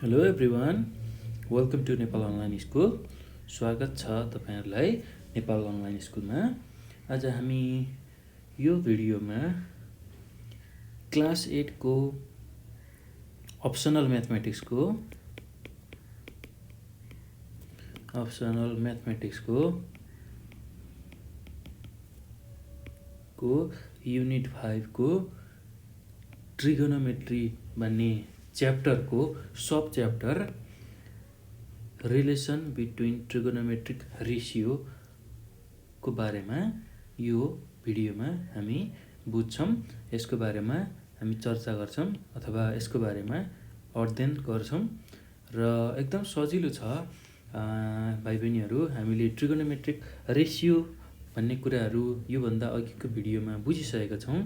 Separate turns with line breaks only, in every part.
Hello everyone, welcome to Nepal online school. स्वागत छ तपाईँहरूलाई नेपाल अनलाइन स्कुलमा। आज हामी यो भिडियोमा क्लास 8 को अप्सनल म्याथमेटिक्सको युनिट 5 को ट्रिगोनोमेट्री भन्ने च्याप्टरको सब chapter relation between trigonometric ratio को बारेमा यो भिडियोमा हामी बुझ्छौँ। यसको बारेमा हामी चर्चा गर्छौँ अथवा यसको बारेमा अध्ययन गर्छौँ र एकदम सजिलो छ। भाइ बहिनीहरू, हामीले ट्रिगोनोमेट्रिक रेसियो भन्ने कुराहरू योभन्दा अघिको भिडियोमा बुझिसकेका छौँ।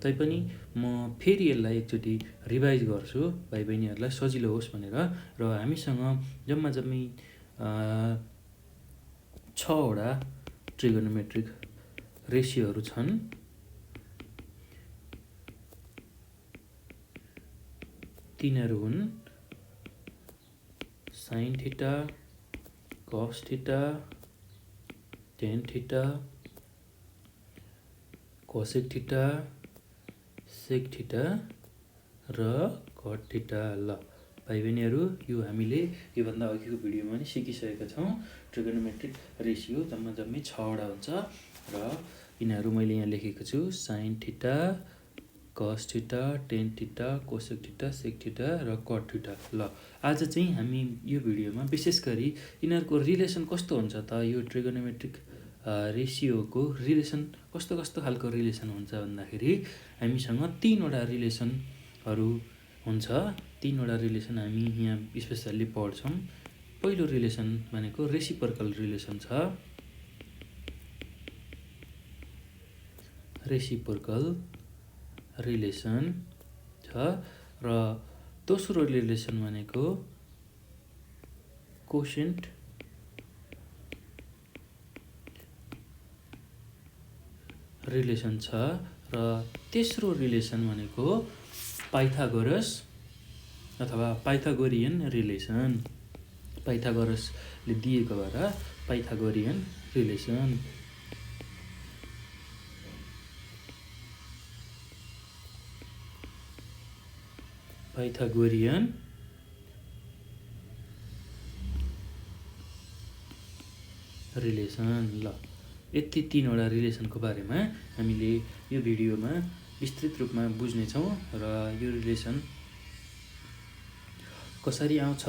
तैपनि म फेरि यसलाई एकचोटि रिभाइज गर्छु भाइ बहिनीहरूलाई सजिलो होस् भनेर। र हामीसँग जम्मै 6वटा ट्रिगोनोमेट्रिक रेसियोहरू छन्। तिनीहरू हुन् sine theta, cos theta, tan theta, cosec theta, sec theta र कट थीटा। ल भाइ बहिनीहरू, यो हामीले योभन्दा अघिको भिडियोमा नि सिकिसकेका छौँ। ट्रिगोनोमेट्रिक रेसियो जम्मै 6वटा हुन्छ र यिनीहरू मैले यहाँ लेखेको छु: sine theta, cos theta, tan theta, cosec theta, sec theta र कट थीटा। ल आज चाहिँ हामी यो भिडियोमा विशेष गरी यिनीहरूको रिलेसन कस्तो हुन्छ त, यो ट्रिगोनोमेट्रिक रेसियोको रिलेसन कस्तो खालको रिलेसन हुन्छ भन्दाखेरि हामीसँग 3वटा रिलेसनहरू हुन्छ। 3वटा रिलेसन हामी यहाँ स्पेसल्ली पढ्छौँ। पहिलो रिलेसन भनेको रेसिप्रोकल रिलेसन छ। रेसिप्रोकल रिलेसन छ र दोस्रो रिलेसन भनेको कोसेन्ट रिलेसन छ र तेस्रो रिलेसन भनेको पाइथागोरस अथवा पाइथागोरियन रिलेसन। पाइथागोरसले दिएको भएर पाइथागोरियन रिलेसन। Pythagorean relation. ल यति 3वटा रिलेसनको बारेमा हामीले यो भिडियोमा विस्तृत रूपमा बुझ्नेछौँ र यो रिलेसन कसरी आउँछ,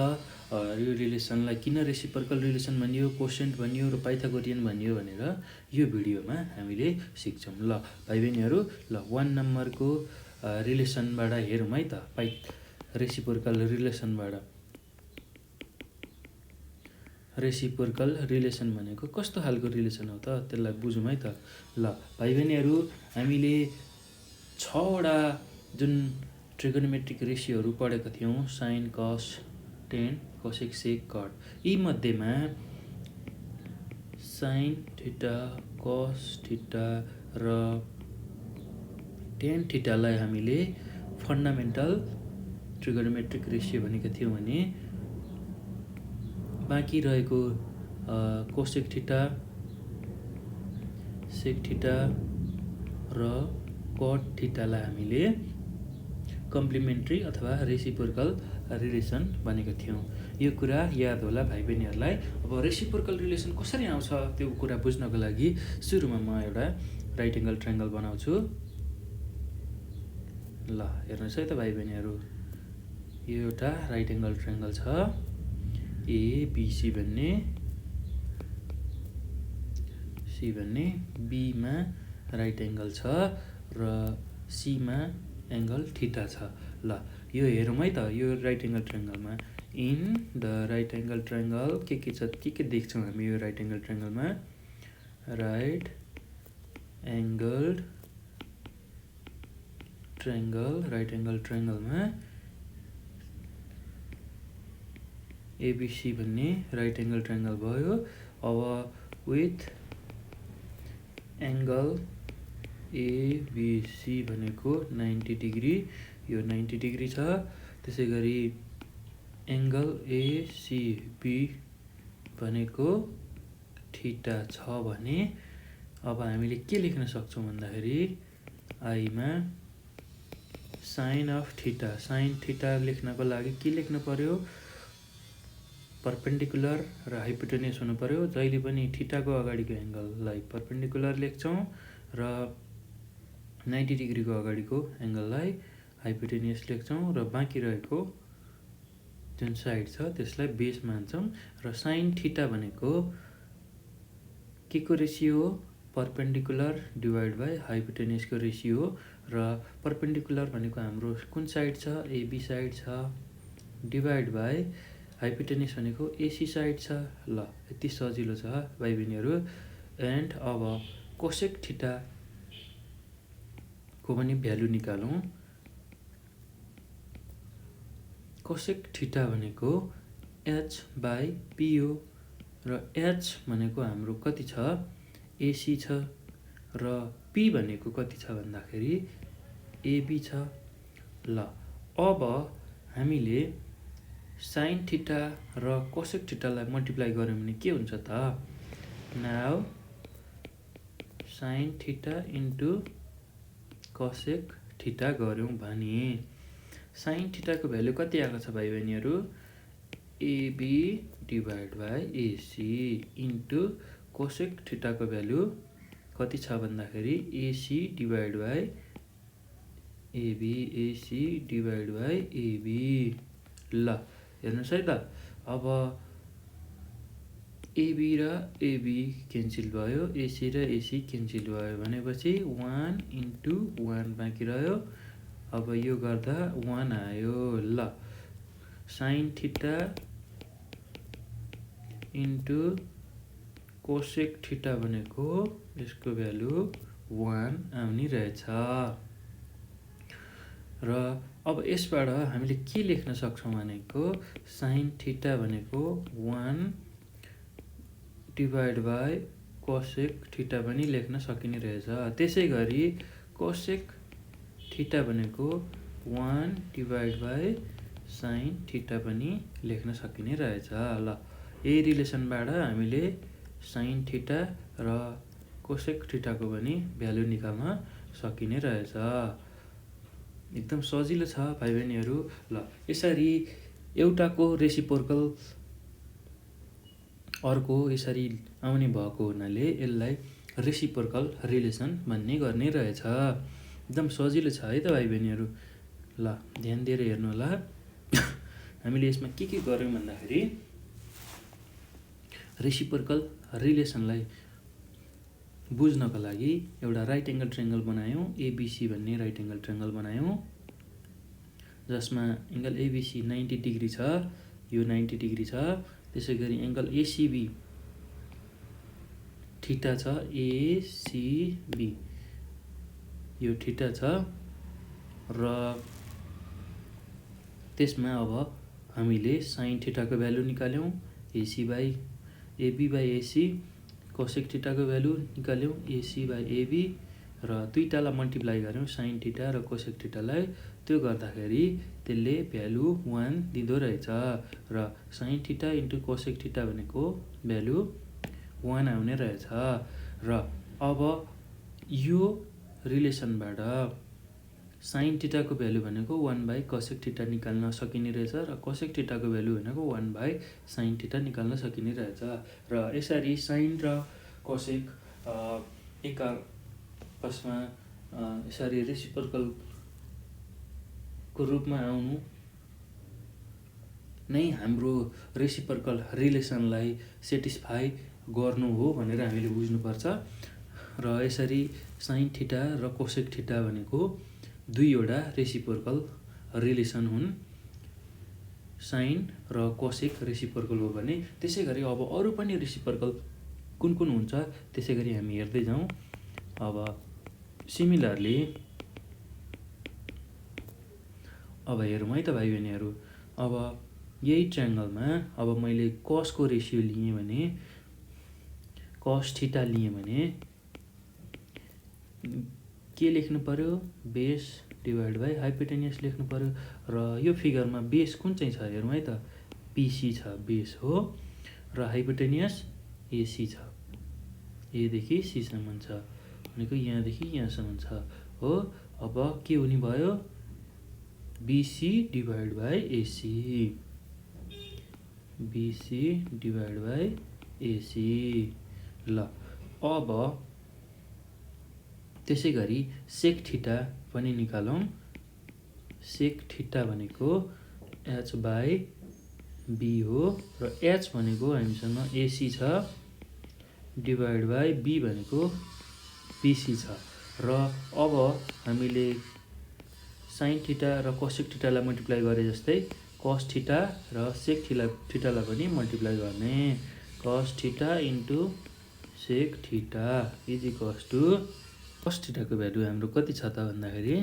यो रिलेसनलाई किन रेसिप्रोकल रिलेसन भनियो, कोसेन्ट भनियो र पाइथागोरियन भनियो भनेर यो भिडियोमा हामीले सिक्छौँ। ल भाइ बहिनीहरू, ल 1 नम्बरको रिलेसनबाट हेरौँ है त। रेसिप्रोकल रिलेसनबाट रेसिप्रोकल रिलेसन भनेको कस्तो खालको रिलेसन हो त, त्यसलाई बुझौँ है त। ल भाइ बहिनीहरू, हामीले 6वटा जुन ट्रिगोनोमेट्रिक रेसियोहरू पढेका थियौँ, साइन, कस, टेन, कोसेक, सेक, कट, यी मध्येमा साइन थीटा, कस थीटा र टेन थीटालाई हामीले फन्डामेन्टल ट्रिगोनोमेट्रिक रेसियो भनेका थियौँ भने बाँकी रहेको कोसेक थीटा, सेक थीटा र कट थीटालाई हामीले कम्प्लिमेन्ट्री अथवा रेसिप्रोकल रिलेसन भनेका थियौँ। यो कुरा याद होला भाइ बहिनीहरूलाई। अब रेसिप्रोकल रिलेसन कसरी आउँछ त्यो कुरा बुझ्नको लागि सुरुमा म एउटा राइट एङ्गल ट्रायङ्गल बनाउँछु। ल हेर्नुहोस् है त भाइ बहिनीहरू, यो एउटा राइट एङ्गल ट्रायङ्गल छ। एबिसी भन्ने, सी भन्ने, बीमा राइट एङ्गल छ र सीमा एङ्गल थीटा छ। ल यो हेरौँ है त। यो राइट एङ्गल ट्रायङ्गलमा in the right angle triangle के छ, के देख्छौँ हामी यो राइट एङ्गल ट्रायङ्गलमा? राइट एङ्गल ट्रायङ्गलमा एबिसी भन्ने राइट एङ्गल ट्रायङ्गल भयो। अब विथ एङ्गल एबिसी भनेको 90 डिग्री, यो 90 डिग्री छ। त्यसै गरी एङ्गल एसिबी भनेको थीटा छ भने अब हामीले के लेख्न सक्छौँ भन्दाखेरि आईमा sine of theta, sine theta लेख्नको लागि के लेख्नु पर्यो, पर्पेन्डिकुलर र हाइपोटेन्युस हुनु पर्यो। जहिले पनि थीटाको अगाडिको एङ्गललाई पर्पेन्डिकुलर लेख्छौँ र 90 डिग्रीको अगाडिको एङ्गललाई हाइपोटेन्युस लेख्छौँ र बाँकी रहेको जुन साइड छ त्यसलाई बेस मान्छौँ। र साइन थीटा भनेको के को रेसियो हो, पर्पेन्डिकुलर डिभाइड बाई हाइपोटेन्युसको रेसियो हो। र पर्पेन्डिकुलर भनेको हाम्रो कुन साइड छ, एबी साइड छ, डिभाइड बाई हाइपोटेन्युस भनेको एसी साइड छ। ल यति सजिलो छ भाइ बहिनीहरू। एन्ड अब कोसेक थीटाको पनि भ्यालु निकालौँ। कोसेक थीटा भनेको एच बाई पी हो र एच भनेको हाम्रो कति छ, एसी छ र पी भनेको कति छ भन्दाखेरि एबी छ। ल अब हामीले साइन थीटा र कोसेक थीटालाई मल्टिप्लाई गऱ्यौँ भने के हुन्छ त, now sine theta into cosec theta गऱ्यौँ भने साइन थीटाको भ्यालु कति आएको छ भाइ बहिनीहरू, AB divide by AC into cosec थीटाको भ्यालु कति छ भन्दाखेरि AC divide by AB, AC divide by AB. ल हेर्नुहोस् है त, अब एबी र एबी क्यान्सिल भयो, एसी र एसी क्यान्सिल भयो भनेपछि 1 इन्टु 1 बाँकी रह्यो। अब यो गर्दा 1 आयो। ल sign theta into cosec theta भनेको यसको भ्यालु 1 आउने रहेछ। र अब यसबाट हामीले के लेख्न सक्छौँ भनेको साइन थीटा भनेको 1 डिभाइड बाई कोसेक थीटा पनि लेख्न सकिने रहेछ। त्यसै गरी कोसेक थीटा भनेको 1 डिभाइड बाई साइन थीटा पनि लेख्न सकिने रहेछ। ल यही रिलेसनबाट हामीले साइन थीटा र कोसेक थीटाको पनि भ्यालु निकाल्न सकिने रहेछ। एकदम सजिलो छ भाइ बहिनीहरू। ल यसरी एउटाको रेसिप्रोकल अर्को यसरी आउने भएको हुनाले यसलाई रेसिप्रोकल रिलेसन भन्ने गर्ने रहेछ। एकदम सजिलो छ है त भाइ बहिनीहरू। ल ध्यान दिएर हेर्नु होला। हामीले यसमा के गर्यौँ भन्दाखेरि रेसिप्रोकल रिलेसनलाई बुझ्नको लागि एउटा राइट एङ्गल ट्रायङ्गल बनायौँ, एबिसी भन्ने राइट एङ्गल ट्रायङ्गल बनायौँ जसमा एङ्गल एबिसी 90 डिग्री छ, यो 90 डिग्री छ। त्यसै गरी एङ्गल एसिबी थीटा छ, एसिबी यो थीटा छ र त्यसमा अब हामीले साइन थीटाको भ्यालु निकाल्यौँ, AC by AB by AC, cosec थीटाको भ्यालु निकाल्यौँ एसी बाई एबी र दुईटालाई मल्टिप्लाई गऱ्यौँ साइन थीटा र कोसेक थीटालाई। त्यो गर्दाखेरि त्यसले भ्यालु 1 दिँदो रहेछ र sine theta into cosec theta भनेको भ्यालु 1 आउने रहेछ। र अब यो रिलेसनबाट साइन थीटाको भ्यालु भनेको 1 बाई कोसेक थीटा निकाल्न सकिने रहेछ र कोसेक थीटाको भ्यालु भनेको 1 बाई साइन थीटा निकाल्न सकिने रहेछ। र यसरी साइन र कोसेक एक आपसमा यसरी रेसिप्रोकलको रूपमा आउनु नै हाम्रो रेसिप्रोकल रिलेसनलाई सेटिस्फाई गर्नु हो भनेर हामीले बुझ्नुपर्छ। र यसरी साइन थीटा र कोसेक थीटा भनेको दुईवटा रेसिप्रोकल रिलेसन हुन्। साइन र कोसेक रेसिप्रोकल हो भने त्यसै गरी अब अरू पनि रेसिप्रोकल कुन कुन हुन्छ त्यसै गरी हामी हेर्दै जाउँ। अब सिमिलरली अब हेरौँ है त भाइ बहिनीहरू। अब यही ट्रायङ्गलमा अब मैले कसको रेसियो लिएँ भने कस थीटा लिएँ भने के लेख्नु पर्यो, बेस डिभाइड बाई हाइपोटेन्युस लेख्नु पर्यो। र यो फिगरमा बेस कुन चाहिँ छ हेरौँ है त, बिसी छ, बेस हो, र हाइपोटेनियस एसी छ, एदेखि सीसम्म छ भनेको यहाँदेखि यहाँसम्म छ हो। अब के हुने भयो, BC divide by AC, BC divide by AC. ल अब त्यसै गरी सेक थीटा पनि निकालौँ। सेक थीटा भनेको एच बाई बी हो, र एच भनेको हामीसँग एसी छ डिभाइड बाई बी भनेको बिसी छ। र अब हामीले साइन थीटा र कोसेक थीटालाई मल्टिप्लाई गरे जस्तै कस थीटा र सेक थीटालाई पनि मल्टिप्लाई गर्ने। Cos theta into sec theta is equals to cos थीटाको भ्यालु हाम्रो कति छ त भन्दाखेरि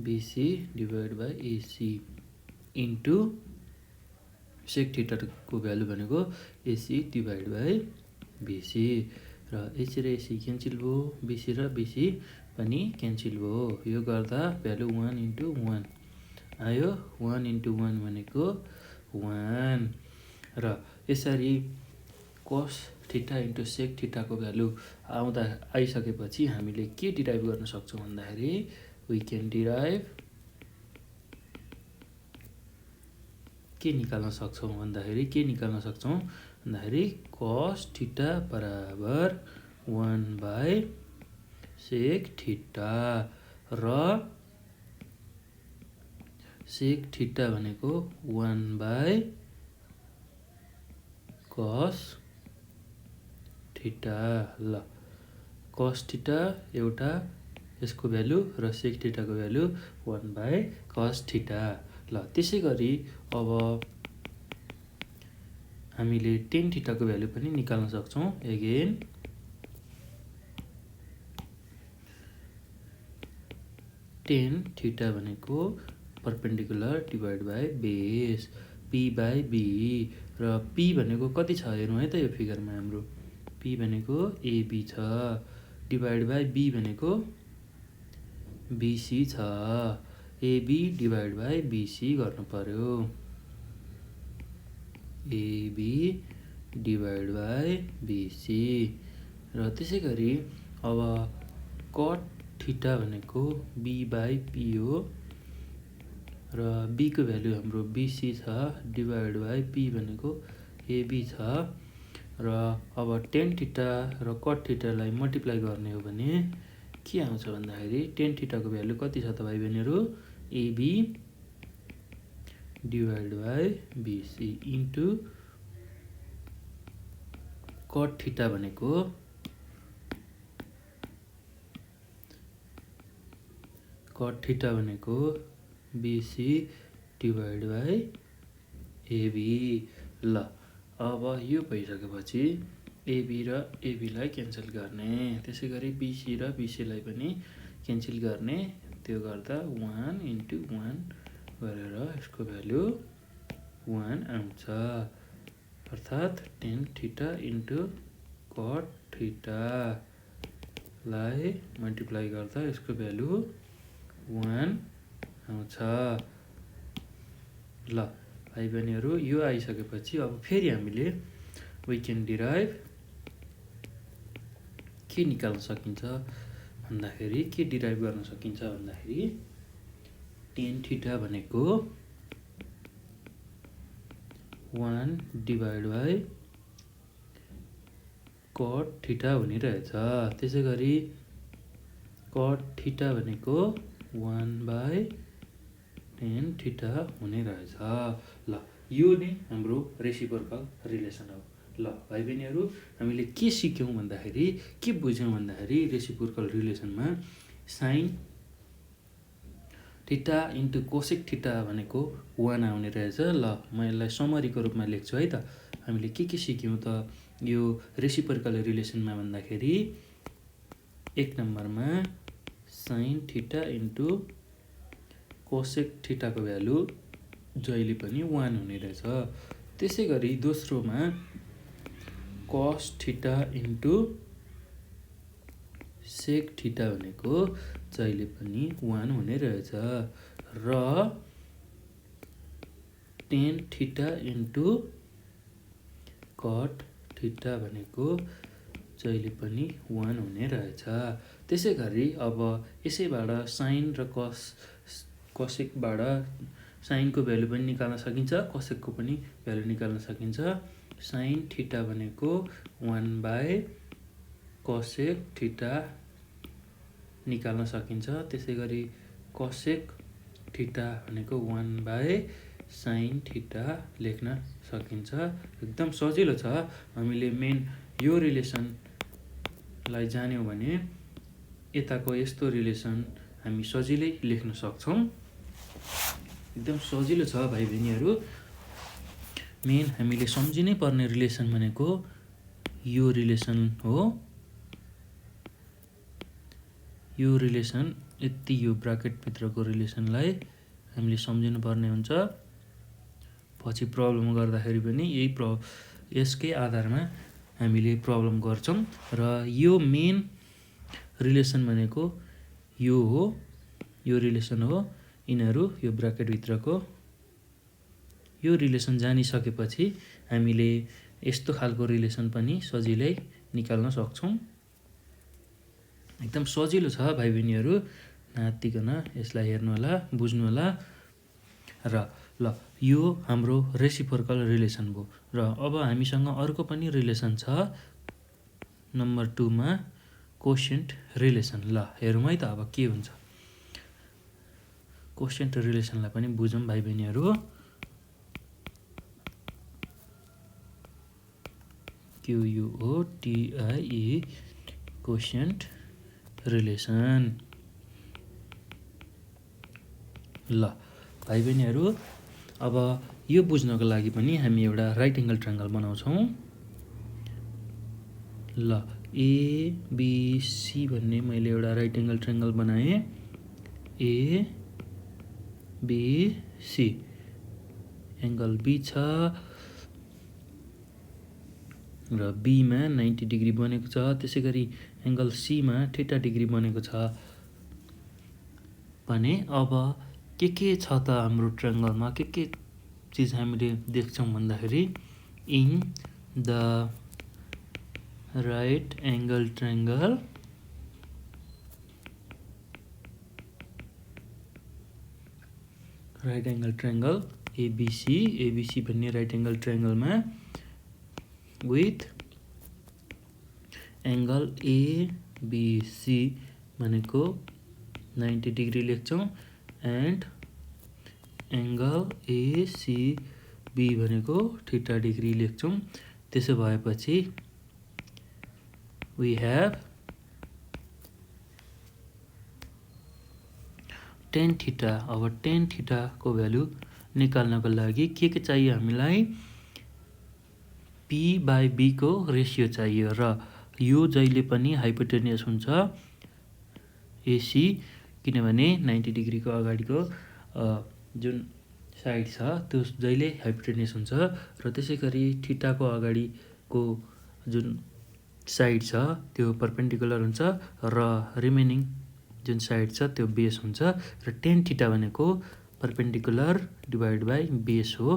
BC divide by AC into sec थीटाको भ्यालु भनेको एसी डिभाइड बाई बिसी, र एसी र एसी क्यान्सिल भयो, बिसी र बिसी पनि क्यान्सिल भयो। यो गर्दा भ्यालु 1 इन्टु 1 आयो, 1 इन्टु 1 भनेको 1। र यसरी कस थीटा इन्टु सेक थीटाको भ्यालु आइसकेपछि हामीले के डिराइभ गर्न सक्छौँ भन्दाखेरि वी क्यान डिराइभ के निकाल्न सक्छौँ भन्दाखेरि कस थीटा बराबर 1 बाई सेक थीटा, र सेक थीटा भनेको 1 बाई कस थीटा। ल कस थीटा एउटा यसको भ्यालु र सेक थीटाको भ्यालु 1 बाई कस थीटा। ल त्यसै गरी अब हामीले टेन थीटाको भ्यालु पनि निकाल्न सक्छौँ। एगेन टेन थीटा भनेको perpendicular divide by base, P by B, र पी भनेको कति छ हेरौँ है त यो फिगरमा हाम्रो। पी भनेको एबी छ डिभाइड बाई बी भनेको बिसी छ, एबी डिभाइड बाई बिसी गर्नु पर्यो, एबी डिभाइड बाई बिसी। र त्यसै गरी अब कट थीटा भनेको बी बाई पी हो, र बीको भ्यालु हाम्रो बिसी छ डिभाइड बाई पी भनेको एबी छ। र अब टेन थीटा र कट थीटालाई मल्टिप्लाई गर्ने हो भने के आउँछ भन्दाखेरि टेन थीटाको भ्यालु कति छ त भाइ बहिनीहरू, AB divide by BC into cot theta भनेको बिसी डिभाइड बाई एबी। ल अब यो भइसकेपछि एबी र एबीलाई क्यान्सल गर्ने, त्यसै गरी बिसी र बिसीलाई पनि क्यान्सल गर्ने। त्यो गर्दा 1 इन्टु 1 गरेर यसको भ्यालु 1 आउँछ, अर्थात् टेन थीटा इन्टु कट थीटालाई मल्टिप्लाई गर्दा यसको भ्यालु 1 आउँछ। ल भाइ बहिनीहरू यो आइसकेपछि अब फेरि हामीले वी क्यान डिराइभ के निकाल्न सकिन्छ भन्दाखेरि टेन थीटा भनेको 1 डिभाइड बाई कट थीटा हुने रहेछ। त्यसै गरी कट थीटा भनेको 1 बाई टेन थीटा हुने रहेछ। ल यो नै हाम्रो रेसिप्रोकल रिलेसन हो। ल भाइ बहिनीहरू हामीले के सिक्यौँ भन्दाखेरि के बुझ्यौँ भन्दाखेरि रेसिप्रोकल रिलेसनमा sine theta into cosec theta भनेको 1 आउने रहेछ। ल म यसलाई समरीको रूपमा लेख्छु है त। हामीले के सिक्यौँ त यो रेसिप्रोकल रिलेसनमा भन्दाखेरि 1 नम्बरमा साइन थीटा इन्टु कोसेक थीटाको भ्यालु जहिले पनि 1 हुने रहेछ। त्यसै गरी दोस्रोमा कस थीटा इन्टु सेक थीटा भनेको जहिले पनि 1 हुने रहेछ, र ten theta into cot theta भनेको जहिले पनि 1 हुने रहेछ। त्यसै गरी अब यसैबाट साइन र कसेकबाट साइनको भ्यालु पनि निकाल्न सकिन्छ, कसेकको पनि भ्यालु निकाल्न सकिन्छ। साइन थीटा भनेको 1/कसेक थीटा निकाल्न सकिन्छ। त्यसै गरी कसेक थीटा भनेको 1/साइन थीटा लेख्न सकिन्छ। एकदम सजिलो छ। हामीले मेन यो रिलेसनलाई जान्यौँ भने यताको यस्तो रिलेसन हामी सजिलै लेख्न सक्छौँ। एकदम सजिलो छ भाइ बहिनीहरू। मेन हामीले सम्झिनै पर्ने रिलेसन भनेको यो रिलेसन हो। यो रिलेसन यति यो ब्राकेटभित्रको रिलेसनलाई हामीले सम्झिनु पर्ने हुन्छ। पछि प्रब्लम गर्दाखेरि पनि यसकै आधारमा हामीले प्रब्लम गर्छौँ। र यो मेन रिलेसन भनेको यो हो, यो रिलेसन हो। यिनीहरू यो ब्राकेटभित्रको यो रिलेसन जानिसकेपछि हामीले यस्तो खालको रिलेसन पनि सजिलै निकाल्न सक्छौँ। एकदम सजिलो छ भाइ बहिनीहरू, नआत्तिकन यसलाई हेर्नु होला, बुझ्नु होला। र ल यो हाम्रो रेसिप्रोकल रिलेसन भयो। र अब हामीसँग अर्को पनि रिलेसन छ नम्बर 2 मा, कोसेन्ट रिलेसन। ल हेरौँ है त अब के हुन्छ। कोसेन्ट रिलेसनलाई पनि बुझौँ भाइ बहिनीहरू। QUOTIE quotient relation. ल भाइ बहिनीहरू, अब यो बुझ्नको लागि पनि हामी एउटा राइट एङ्गल ट्रायङ्गल बनाउँछौँ। ल ABC भन्ने मैले एउटा राइट एङ्गल ट्रायङ्गल बनाएँ। ABC एङ्गल B छ र बीमा 90 डिग्री बनेको छ। त्यसै गरी एङ्गल सीमा थीटा डिग्री बनेको छ भने अब के छ त हाम्रो ट्रायङ्गलमा के चिज हामीले देख्छौँ भन्दाखेरि in the right angle triangle ABC भन्ने राइट एङ्गल ट्रायङ्गलमा विथ एङ्गल ABC भनेको 90 डिग्री लेख्छौँ एन्ड एङ्गल ACB भनेको थीटा डिग्री लेख्छौँ। त्यसो भएपछि we have tan थीटा। अब tan थीटा को भ्यालु निकाल्नको लागि के चाहियो हामीलाई? P/B को रेसियो चाहियो। र यो जहिले पनि हाइपोटेन्युस हुन्छ AC, किनभने 90 डिग्रीको अगाडिको जुन साइड छ त्यो जहिले हाइपोटेन्युस हुन्छ। र त्यसै गरी थीटाको अगाडिको जुन साइड छ त्यो परपेन्डिकुलर हुन्छ र रिमेनिङ जुन साइड छ त्यो बेस हुन्छ। र tan थीटा भनेको परपेन्डिकुलर डिभाइड बाई बेस हो।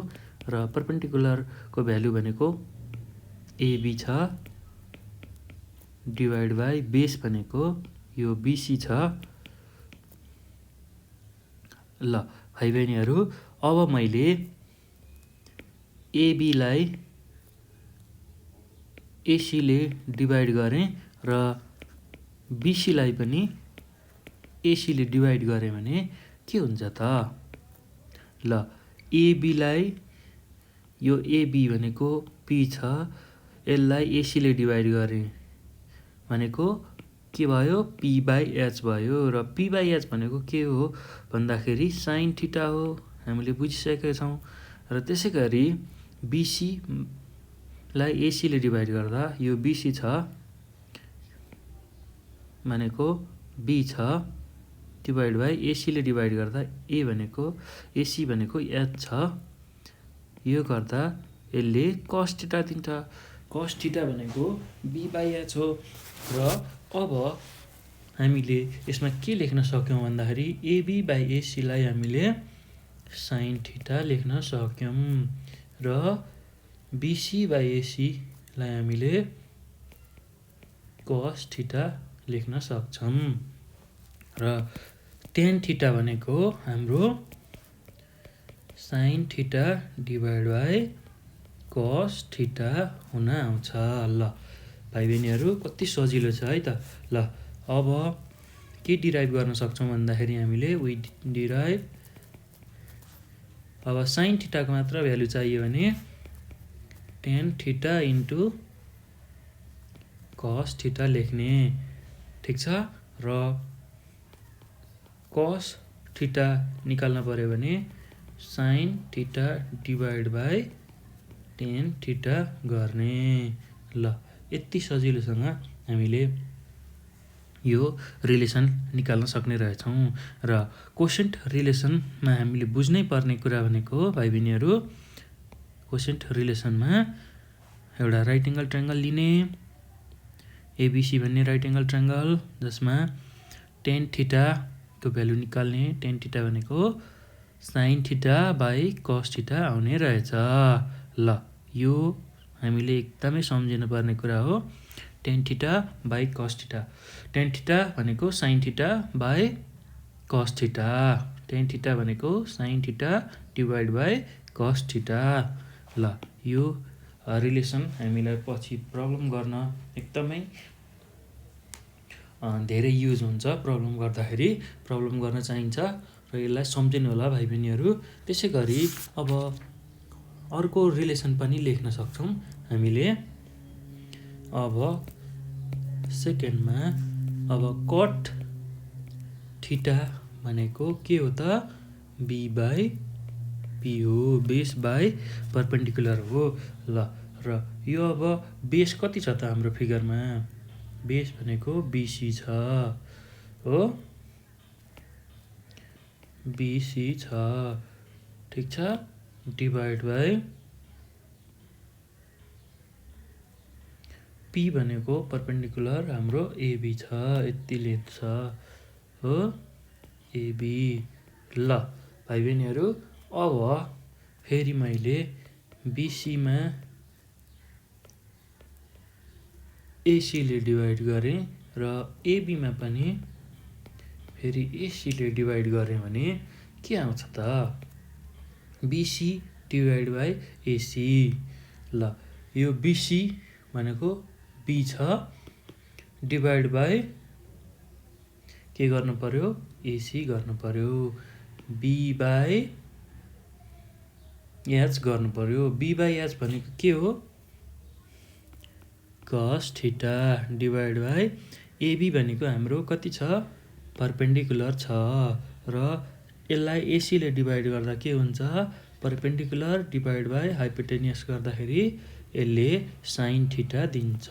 र परपेन्डिकुलरको भ्यालु भनेको AB छ डिभाइड बाई बेस भनेको यो BC छ। ल भाइ बहिनीहरू, अब मैले AB लाई AC ले डिभाइड गरेँ र BC लाई पनि AC ले डिभाइड गरेँ भने के हुन्छ त? ल AB लाई यो AB भनेको P छ, यसलाई AC ले डिभाइड गरेँ भनेको के भयो? P/H भयो। र P/H भनेको के हो भन्दाखेरि साइन थीटा हो, हामीले बुझिसकेका छौँ। र त्यसै गरी BC लाई AC ले डिभाइड गर्दा यो BC छ भनेको B छ डिभाइड बाई AC ले डिभाइड गर्दा AC भनेको H छ। यो गर्दा यसले cos थीटा दिन्छ। cos थीटा भनेको B/H हो। र अब हामीले यसमा के लेख्न सक्यौँ भन्दाखेरि AB/AC लाई हामीले साइन थीटा लेख्न सक्यौं र BC/AC लाई हामीले cos थीटा लेख्न सक्छौं र tan थीटा भनेको हाम्रो sin थीटा / cos थीटा हुन आउँछ। ल भाइ बहिनीहरू कति सजिलो छ है त। ल अब के डिराइभ गर्न सक्छौं भन्दाखेरि हामीले वी डिराइभ अब sin थीटाको मात्र भ्यालु चाहियो भने tan theta into cos theta लेख्ने, ठीक छ। र cos थीटा निकाल्न पर्यो भने sin थीटा / tan थीटा गर्ने। ल यति सजिलोसँग हामीले यो रिलेसन निकाल्न सक्ने रहेछौं र कोसेन्ट रिलेसनमा हामीले बुझ्नै पर्ने कुरा भनेको भाइ बहिनीहरू कोसेन्ट रिलेसनमा एउटा राइट एंगल ट्रायंगल लिने ABC भन्ने राइट एंगल ट्रायंगल जसमा tan थीटा को भ्यालु निकाल्ने। tan थीटा भनेको sin थीटा / cos थीटा आउने रहेछ। ल यो हामीले एकदमै सम्झिनु पर्ने कुरा हो। tan theta / cos theta, tan theta भनेको sin theta / cos theta, tan theta भनेको sin थीटा / cos थीटा। ल यो रिलेसन हामीलाई पछि प्रब्लम गर्न एकदमै धेरै युज हुन्छ। प्रब्लम गर्दाखेरि प्रब्लम गर्न चाहिन्छ र यसलाई सम्झिनु होला भाइ बहिनीहरू। त्यसैगरी अब अर्को रिलेसन पनि लेख्न सक्छौं हामीले। अब सेकेन्डमा अब cot थीटा भनेको के हो त B/P हो, बेस बाइ परपेन्डिकुलर हो। ल र यो अब बेस कति छ त हाम्रो फिगरमा, बेस भनेको BC छ हो, BC छ, ठीक छ। डिभाइड बाइ P भनेको परपेन्डिकुलर हाम्रो AB छ, यति लेन्थ छ हो, AB। ल भाइ बहिनीहरू अब फेरि मैले BC मा AC ले डिभाइड गरेँ र AB मा पनि फेरि AC ले डिभाइड गरेँ भने के आउँछ त BC / AC। ल यो BC भनेको B छ, डिभाइड बाइ के गर्नु पर्यो AC गर्नु पर्यो, B/H गर्नु पर्यो। B/H भनेको के हो cos theta divide by AB भनेको हाम्रो कति छ परपेन्डिकुलर छ र यसलाई AC ले डिभाइड गर्दा के हुन्छ परपेन्डिकुलर डिभाइड बाइ हाइपोटेन्युस गर्दाखेरि यसले sin थीटा दिन्छ।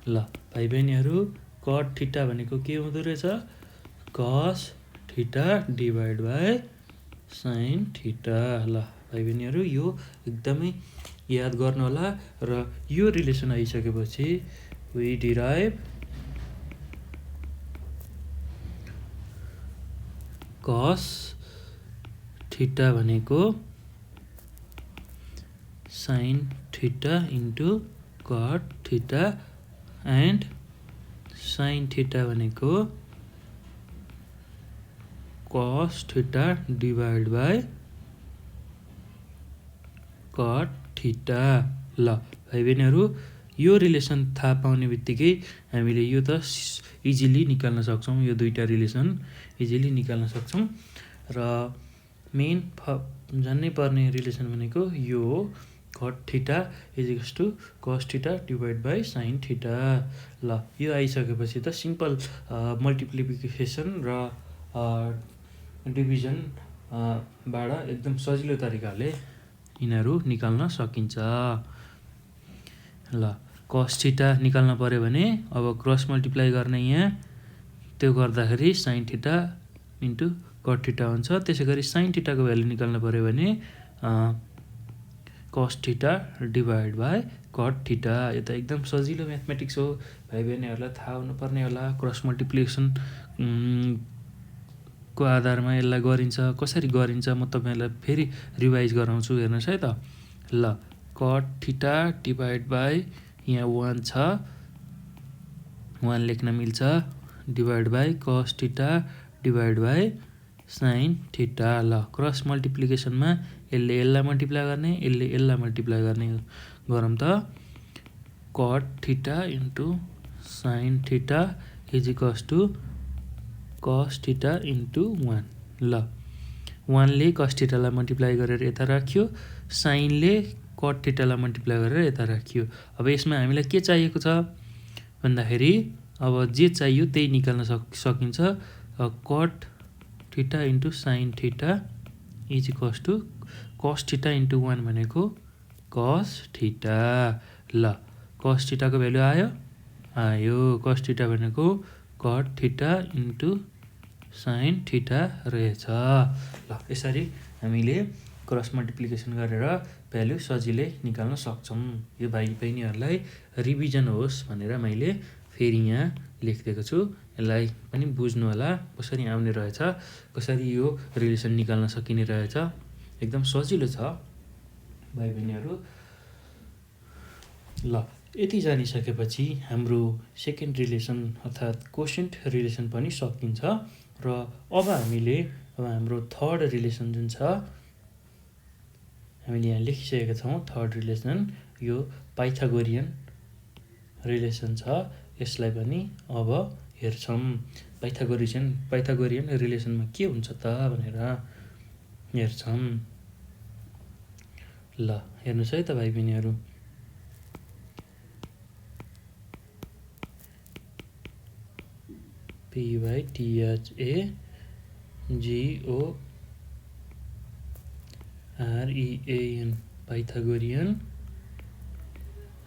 ल भाइ बहिनीहरू cot थीटा भनेको के हुँदो रहेछ cos theta divide by sin theta. ल भाइ बहिनीहरू यो एकदमै याद गर्नु होला र यो रिलेसन आइसकेपछि वी डिराइभ cos थीटा भनेको sin theta into cot theta and sin theta भनेको cos theta divide by cot theta. ल भाइ बहिनीहरू यो रिलेसन थाहा पाउने बित्तिकै हामीले यो त इजिली निकाल्न सक्छौं, यो दुईटा रिलेसन इजिली निकाल्न सक्छौं र मेन जान्नै पर्ने रिलेसन भनेको यो हो cot theta = cos theta divide by sin theta. ल यो आइसकेपछि त सिम्पल मल्टिप्लिकेसन र डिभिजन बाट एकदम सजिलो तरिकाले यिनीहरू निकाल्न सकिन्छ। ल cos थीटा निकाल्न पर्यो भने अब क्रस मल्टिप्लाई गर्ने यहाँ, त्यो गर्दाखेरि sin theta into cot theta हुन्छ। त्यसैगरी sin थीटाको भ्यालु निकाल्न पर्यो भने cos theta divide by cot theta. यो त एकदम सजिलो म्याथमेटिक्स हो, भाइ बहिनीहरूलाई थाहा हुनुपर्ने होला। क्रस मल्टिप्लिकेसन को आधारमा यसलाई गरिन्छ। कसरी गरिन्छ म तपाईँलाई फेरि रिभाइज गराउँछु, हेर्नुहोस् है त। ल कट थीटा डिभाइड बाई यहाँ 1 छ, 1 लेख्न मिल्छ, divide by cos theta divide by sine theta. ल क्रस मल्टिप्लिकेसनमा यसले यसलाई मल्टिप्लाई गर्ने, यसले यसलाई मल्टिप्लाई गर्ने। गरौँ त। Cot theta into sine theta is equals to cos theta into 1। ल 1 ले कस थीटालाई मल्टिप्लाई गरेर यता राख्यो, साइनले कट थीटालाई मल्टिप्लाई गरेर यता राखियो। अब यसमा हामीलाई के चाहिएको छ भन्दाखेरि अब जे चाहियो त्यही निकाल्न सकिन्छ। Cot theta into sine theta is equals to cos theta into 1 भनेको कस थीटा। ल कस थीटाको भ्यालु आयो, कस थीटा भनेको cut theta into sine theta रहेछ। ल यसरी हामीले क्रस मल्टिप्लिकेसन गरेर भ्यालु सजिलै निकाल्न सक्छौँ। यो भाइ बहिनीहरूलाई रिभिजन होस् भनेर मैले फेरि यहाँ लेखिदिएको छु। यसलाई पनि बुझ्नु होला कसरी आउने रहेछ, कसरी यो रिलेसन निकाल्न सकिने रहेछ। एकदम सजिलो छ भाइ बहिनीहरू। ल यति जानिसकेपछि हाम्रो सेकेन्ड रिलेसन अर्थात् कोसेन्ट रिलेसन पनि सकिन्छ। र अब हामीले हाम्रो थर्ड रिलेसन जुन छ हामीले यहाँ लेखिसकेका छौँ। थर्ड रिलेसन यो पाइथागोरियन रिलेसन छ, यसलाई पनि अब हेर्छौँ। पाइथागोरियन रिलेसनमा के हुन्छ त भनेर हेर्छौँ। ल हेर्नुहोस् है त भाइ बहिनीहरू। PYTHAGOREAN Pythagorean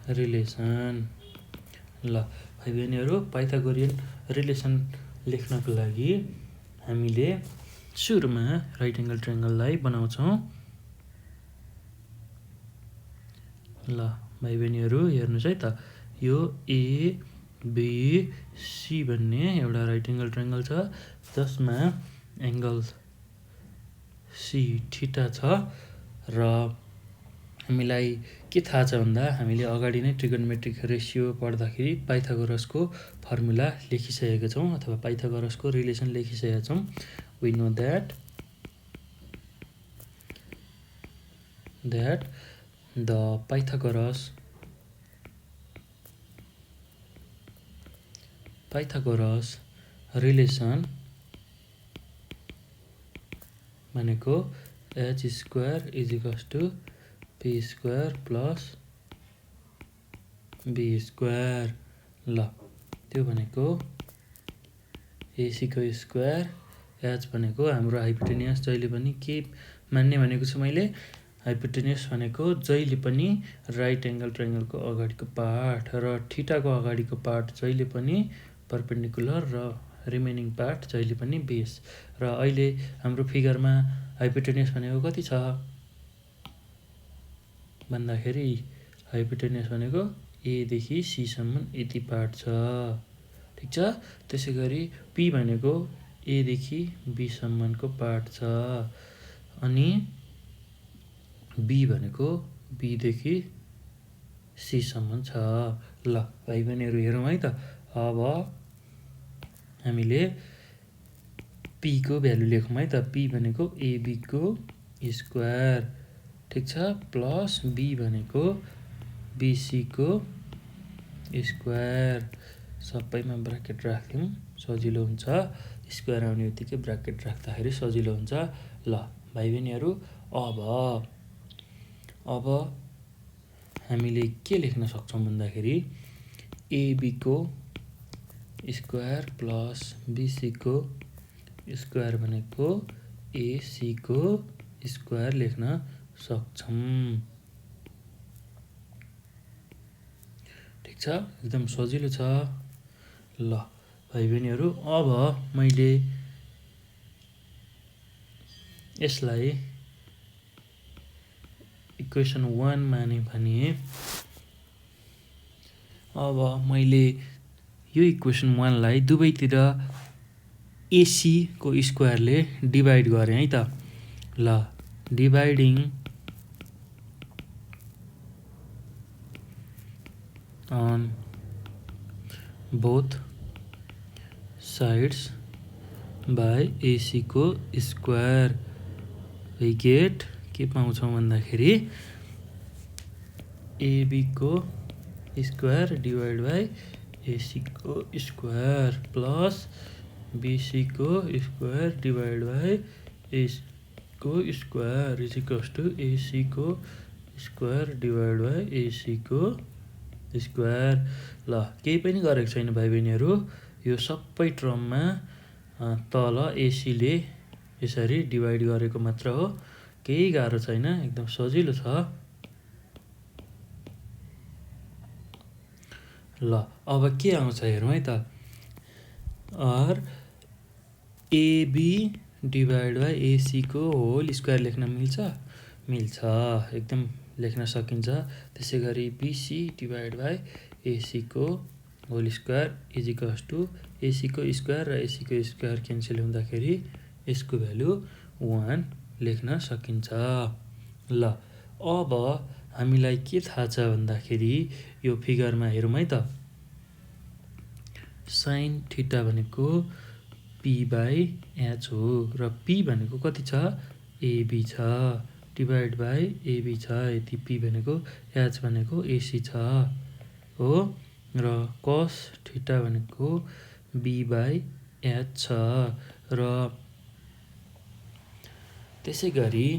relation. ल भाइ बहिनीहरू पाइथागोरियन रिलेसन लेख्नको लागि हामीले सुरुमा राइट एङ्गल ट्रायङ्गललाई बनाउँछौँ। ल भाइ बहिनीहरू हेर्नुहोस् है त, यो ABC भन्ने एउटा राइट एङ्गल ट्रायङ्गल छ जसमा एङ्गल सी थीटा छ। र हामीलाई के थाहा छ भन्दा हामीले अगाडि नै ट्रिगोनोमेट्रिक रेसियो पढ्दाखेरि पाइथागोरसको फर्मुला लेखिसकेका छौँ अथवा पाइथागोरसको रिलेसन लेखिसकेका छौँ। We know that the Pythagoras relation भनेको h square is equals to p square plus b square. ल त्यो भनेको एसीको स्क्वायर, h भनेको हाम्रो हाइपोटेनियस जहिले पनि के मान्ने भनेको छु मैले, हाइपोटेनियस भनेको जहिले पनि राइट एङ्गल ट्रायङ्गलको अगाडिको पार्ट र थीटाको अगाडिको पार्ट जहिले पनि परपेन्डिकुलर र रिमेनिङ पार्ट जहिले पनि बेस। र अहिले हाम्रो फिगरमा हाइपोटेनियस भनेको कति छ भन्दाखेरि हाइपोटेनियस भनेको एदेखि सीसम्म यति पार्ट छ, ठिक छ। त्यसै गरी पी भनेको एदेखि बीसम्मको पार्ट छ, अनि बी भनेको बीदेखि सीसम्म छ। ल भाइ बहिनीहरू हेरौँ है त। अब हामीले पी को भ्यालु लेखौँ है त। पी भनेको एबीको स्क्वायर, ठिक छ, प्लस बी भनेको बीसीको स्क्वायर। सबैमा ब्राकेट राख्यौँ सजिलो हुन्छ, स्क्वायर आउने बित्तिकै ब्राकेट राख्दाखेरि सजिलो हुन्छ। ल भाइ बहिनीहरू अब हामीले के लेख्न सक्छौँ भन्दाखेरि एबीको स्क्वायर प्लस बीसीको स्क्वायर भनेको एसीको स्क्वायर लेख्न सक्छौँ, ठिक छ, एकदम सजिलो छ। ल भाइ बहिनीहरू अब मैले यसलाई इक्वेसन 1 माने भने अब मैले यो इक्वेसन 1 लाई दुवैतिर एसीको स्क्वायरले डिभाइड गरेँ है त। ल dividing on both sides by एसीको स्क्वायर वी गेट के पाउँछौँ भन्दाखेरि एबीको स्क्वायर डिभाइड बाई एसीको स्क्वायर प्लस बीसीको स्क्वायर डिभाइड बाई एसीको स्क्वायर इज इक्वल्स टु एसीको स्क्वायर डिभाइड बाई एसीको स्क्वायर। ल केही पनि गरेको छैन भाइ बहिनीहरू, यो सबै टर्ममा तल एसीले यसरी डिभाइड गरेको मात्र हो, केही गाह्रो छैन, एकदम सजिलो छ। ल अब के आउँछ हेरौँ है त। आर एबी डिभाइड बाई एसीको होल स्क्वायर लेख्न मिल्छ? मिल्छ, एकदम लेख्न सकिन्छ। त्यसै गरी बीसी डिभाइड बाई एसीको whole square is equals to एसीको स्क्वायर र एसीको स्क्वायर क्यान्सल हुँदाखेरि यसको भ्यालु 1 लेख्न सकिन्छ। ल अब हामीलाई के थाहा छ भन्दाखेरि यो फिगरमा हेरौँ है त। साइन थीटा भनेको पी बाई एच हो र पी भनेको कति छ? एबी छ डिभाइड बाई एबी छ, यति पी भनेको, एच भनेको एसी छ हो, र कस थीटा भनेको बी बाई एच छ र त्यसै गरी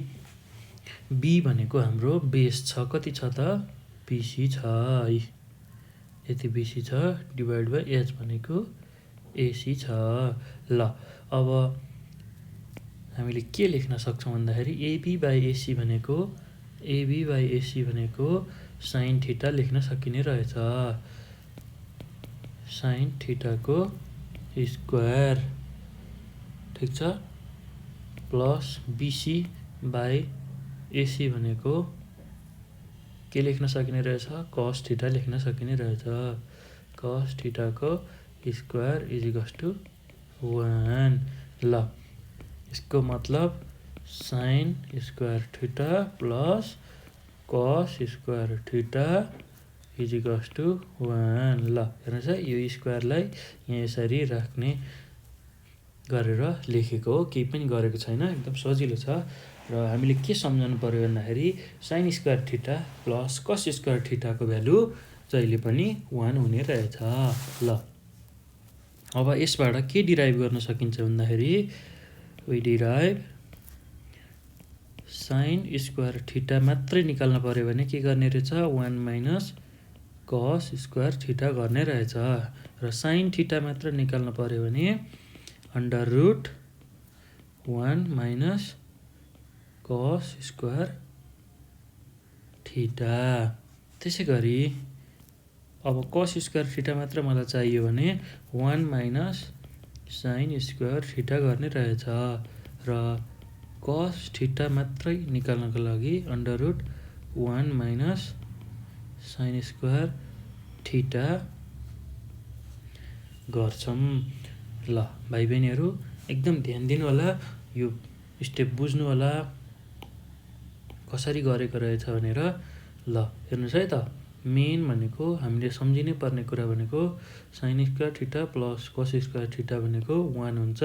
बी भनेको हाम्रो बेस छ, कति छ त? बीसी छ है, यति बीसी छ डिभाइड बाई एच भनेको एसी छ। ल अब हामीले के लेख्न सक्छौँ भन्दाखेरि एबी बाई एसी भनेको साइन थीटा लेख्न सकिने रहेछ। साइन थीटाको स्क्वायर, ठिक छ, प्लस बीसी बाई एसी भनेको के लेख्न सकिने रहेछ? कस थीटा लेख्न सकिने रहेछ। कस थीटाको स्क्वायर इज इक्वल्स टु 1। ल यसको मतलब sine square theta plus cos square theta is equals to 1। ल हेर्नुहोस् है, यो स्क्वायरलाई यहाँ यसरी राख्ने गरेर लेखेको हो, केही पनि गरेको छैन, एकदम सजिलो छ। र हामीले के सम्झाउनु पर्यो भन्दाखेरि sine square theta plus cos square थीटाको भ्यालु जहिले पनि 1 हुने रहेछ। ल अब यसबाट के डिराइभ गर्न सकिन्छ भन्दाखेरि we derive sine square theta मात्रै निकाल्न पर्यो भने के गर्ने रहेछ? 1 माइनस कस स्क्वायर थीटा गर्ने रहेछ। र साइन थीटा मात्र निकाल्न पर्यो भने under root 1 minus cos square theta. त्यसै गरी अब कस स्क्वायर थीटा मात्र मलाई चाहियो भने 1 माइनस साइन स्क्वायर थीटा गर्ने रहेछ र कस थीटा मात्रै निकाल्नको लागि under root 1 minus sine square theta गर्छौँ। ल भाइ बहिनीहरू एकदम ध्यान दिनु होला, यो स्टेप बुझ्नु होला कसरी गरेको रहेछ भनेर। ल हेर्नुहोस् है त, मेन भनेको हामीले सम्झिनै पर्ने कुरा भनेको sign square theta plus cos square theta भनेको 1 हुन्छ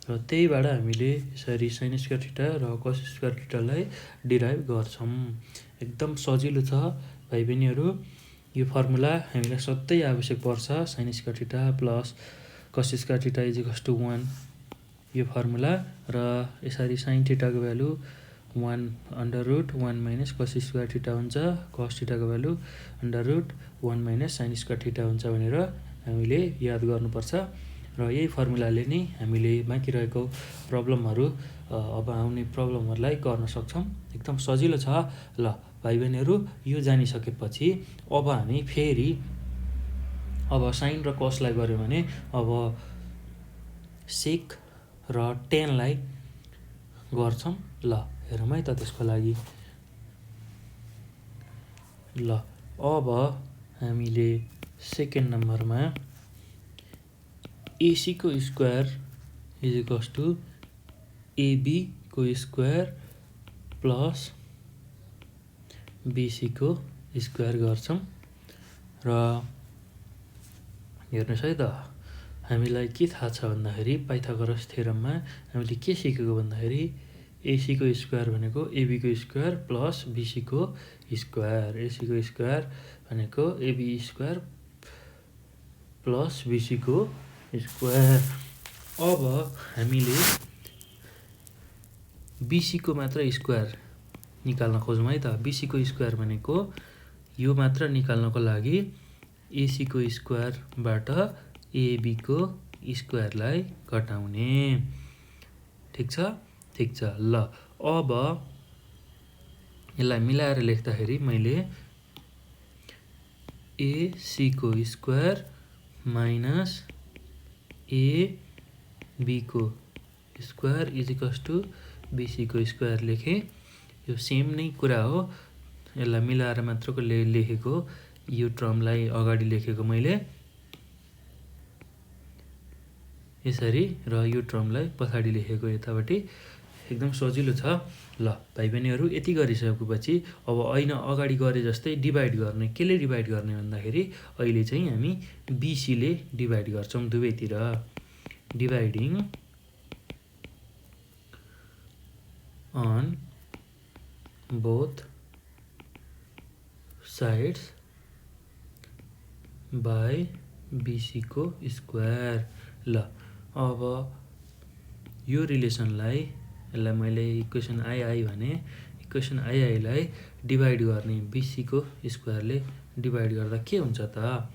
र त्यहीबाट हामीले यसरी साइन स्क्वायर थीटा र कस स्क्वायर थीटालाई डिराइभ गर्छौँ। एकदम सजिलो छ भाइ बहिनीहरू, यो फर्मुला हामीलाई सधैँ आवश्यक पर्छ। Sine square theta plus cos square theta is equals to 1 यो फर्मुला, र यसरी साइन थीटाको value 1 under root 1 minus cos square theta हुन्छ, कस थीटाको value under root 1 minus sine square theta हुन्छ भनेर हामीले याद गर्नुपर्छ। र यही फर्मुलाले नै हामीले बाँकी रहेको प्रब्लमहरू अब आउने प्रब्लमहरूलाई गर्न सक्छौँ। एकदम सजिलो छ। ल भाइ बहिनीहरू यो जानिसकेपछि अब हामी फेरि अब साइन र कसलाई गऱ्यौँ भने अब सेक र टेनलाई गर्छौँ। ल हेरौँ है त त्यसको लागि। ल अब हामीले सेकेन्ड नम्बरमा एसीको square is equals to AB को स्क्वायर प्लस बिसी को स्क्वायर गर्छौँ र हेर्नुहोस् है त हामीलाई के थाहा छ भन्दाखेरि पाइथागोरस थ्योरममा हामीले के सिकेको भन्दाखेरि एसीको स्क्वायर भनेको एबीको स्क्वायर प्लस बिसीको स्क्वायर, एसीको स्क्वायर भनेको एबी स्क्वायर प्लस बिसीको स्क्वायर। अब हामीले बिसीको मात्र स्क्वायर निकाल्न खोजौँ है त। बिसीको स्क्वायर भनेको यो मात्र निकाल्नको लागि एसीको स्क्वायरबाट एबीको स्क्वायरलाई घटाउने। ठिक छ। ल अब यसलाई मिलाएर लेख्दाखेरि मैले एसीको स्क्वायर माइनस एबीको स्क्वायर इज इक्वल्स टु बिसीको स्क्वायर लेखेँ। यो सेम नै कुरा हो, यसलाई मिलाएर मात्रको लेखेको, यो टर्मलाई अगाडि लेखेको मैले यसरी र यो टर्मलाई पछाडि लेखेको यतापट्टि। एकदम सजिलो छ। ल भाइ बहिनीहरू यति गरिसकेपछि अब ऐन अगाडि गरे जस्तै डिभाइड गर्ने। केले डिभाइड गर्ने भन्दाखेरि अहिले चाहिँ हामी बिसीले डिभाइड गर्छौँ दुवैतिर। Dividing on both sides by बिसीको स्क्वायर। ल अब यो रिलेसनलाई, यसलाई मैले इक्वेसन आई भने, इक्वेसन आईलाई डिभाइड गर्ने बिसीको स्क्वायरले डिभाइड गर्दा के हुन्छ त?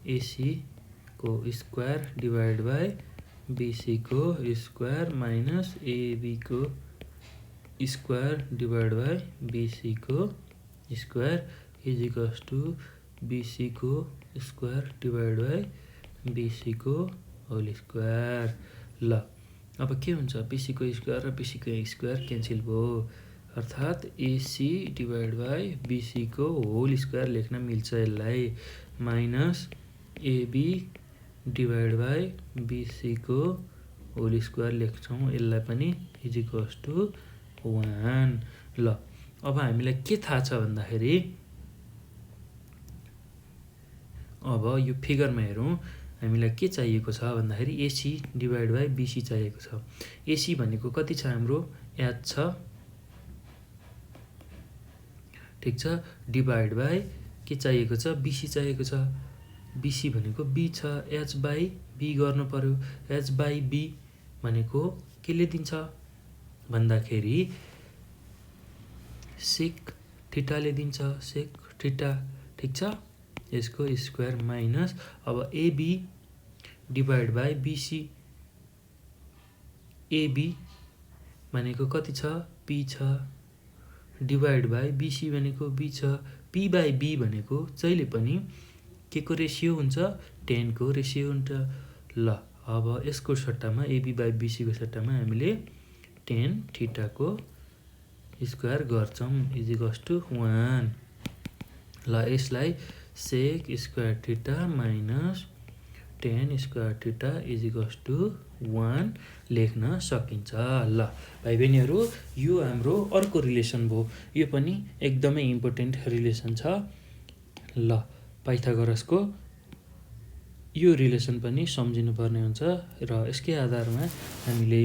एसीको स्क्वायर डिभाइड बाई बिसीको स्क्वायर माइनस एबीको स्क्वायर डिभाइड बाई बिसीको स्क्वायर इज इक्वल्स टु बिसीको स्क्वायर डिभाइड बाई बिसीको होल स्क्वायर। ल अब के हुन्छ? बिसीको स्क्वायर र बिसीको स्क्वायर क्यान्सल भयो, अर्थात् एसी डिभाइड बाई बिसीको होल स्क्वायर लेख्न मिल्छ यसलाई, माइनस एबी डिभाइड बाई बिसीको होल स्क्वायर लेख्छौँ यसलाई पनि इज इक्वल्स टु 1। ल अब हामीलाई के थाहा छ भन्दाखेरि अब यो फिगरमा हेरौँ, हामीलाई के चाहिएको छ भन्दाखेरि एसी डिभाइड बाई बिसी चाहिएको छ। एसी भनेको कति छ हाम्रो? एच छ। ठिक छ। डिभाइड बाई के चाहिएको छ? बिसी चाहिएको छ। बिसी भनेको बी छ, एच बाई बी गर्नु पर्यो। एच बाई बी भनेको केले दिन्छ भन्दाखेरि सेक थीटाले दिन्छ, सेक थीटा। ठिक छ। यसको स्क्वायर माइनस अब AB divide by BC, AB भनेको कति छ? पी छ, डिभाइड बाई बिसी भनेको बी छ। पी बाई बी भनेको जहिले पनि के को रेसियो हुन्छ? 10 को रेसियो हुन्छ। ल अब यसको सट्टामा एबी बाई बिसीको सट्टामा हामीले 10 थीटाको स्क्वायर गर्छौँ इज इक्वल्स टु 1। ल यसलाई sec square theta minus 10 square theta is equals to 1 लेख्न सकिन्छ। ल भाइ बहिनीहरू यो हाम्रो अर्को रिलेसन भयो। यो पनि एकदमै इम्पोर्टेन्ट रिलेसन छ। ल पाइथागोरसको यो रिलेसन पनि सम्झिनुपर्ने हुन्छ र यसकै आधारमा हामीले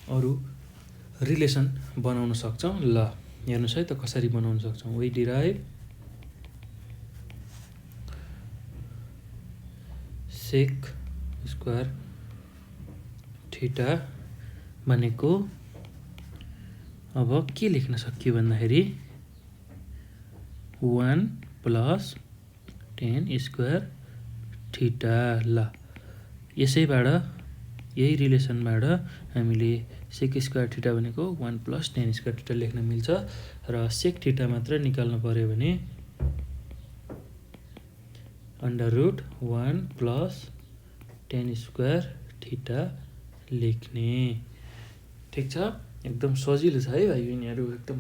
अरू रिलेसन बनाउन सक्छौँ। ल हेर्नुहोस् है त कसरी बनाउन सक्छौँ। We derive sec square theta भनेको अब के लेख्न सकियो भन्दाखेरि 1 प्लस 10 स्क्वायर थीटा। ल यसैबाट, यही रिलेसनबाट हामीले सेक स्क्वायर थीटा भनेको 1 प्लस 10 स्क्वायर थीटा लेख्न मिल्छ र सेक थीटा मात्र निकाल्नु पर्यो भने under root 1 plus 10 square theta लेख्ने। ठिक छ। एकदम सजिलो छ है भाइ बहिनीहरू, एकदम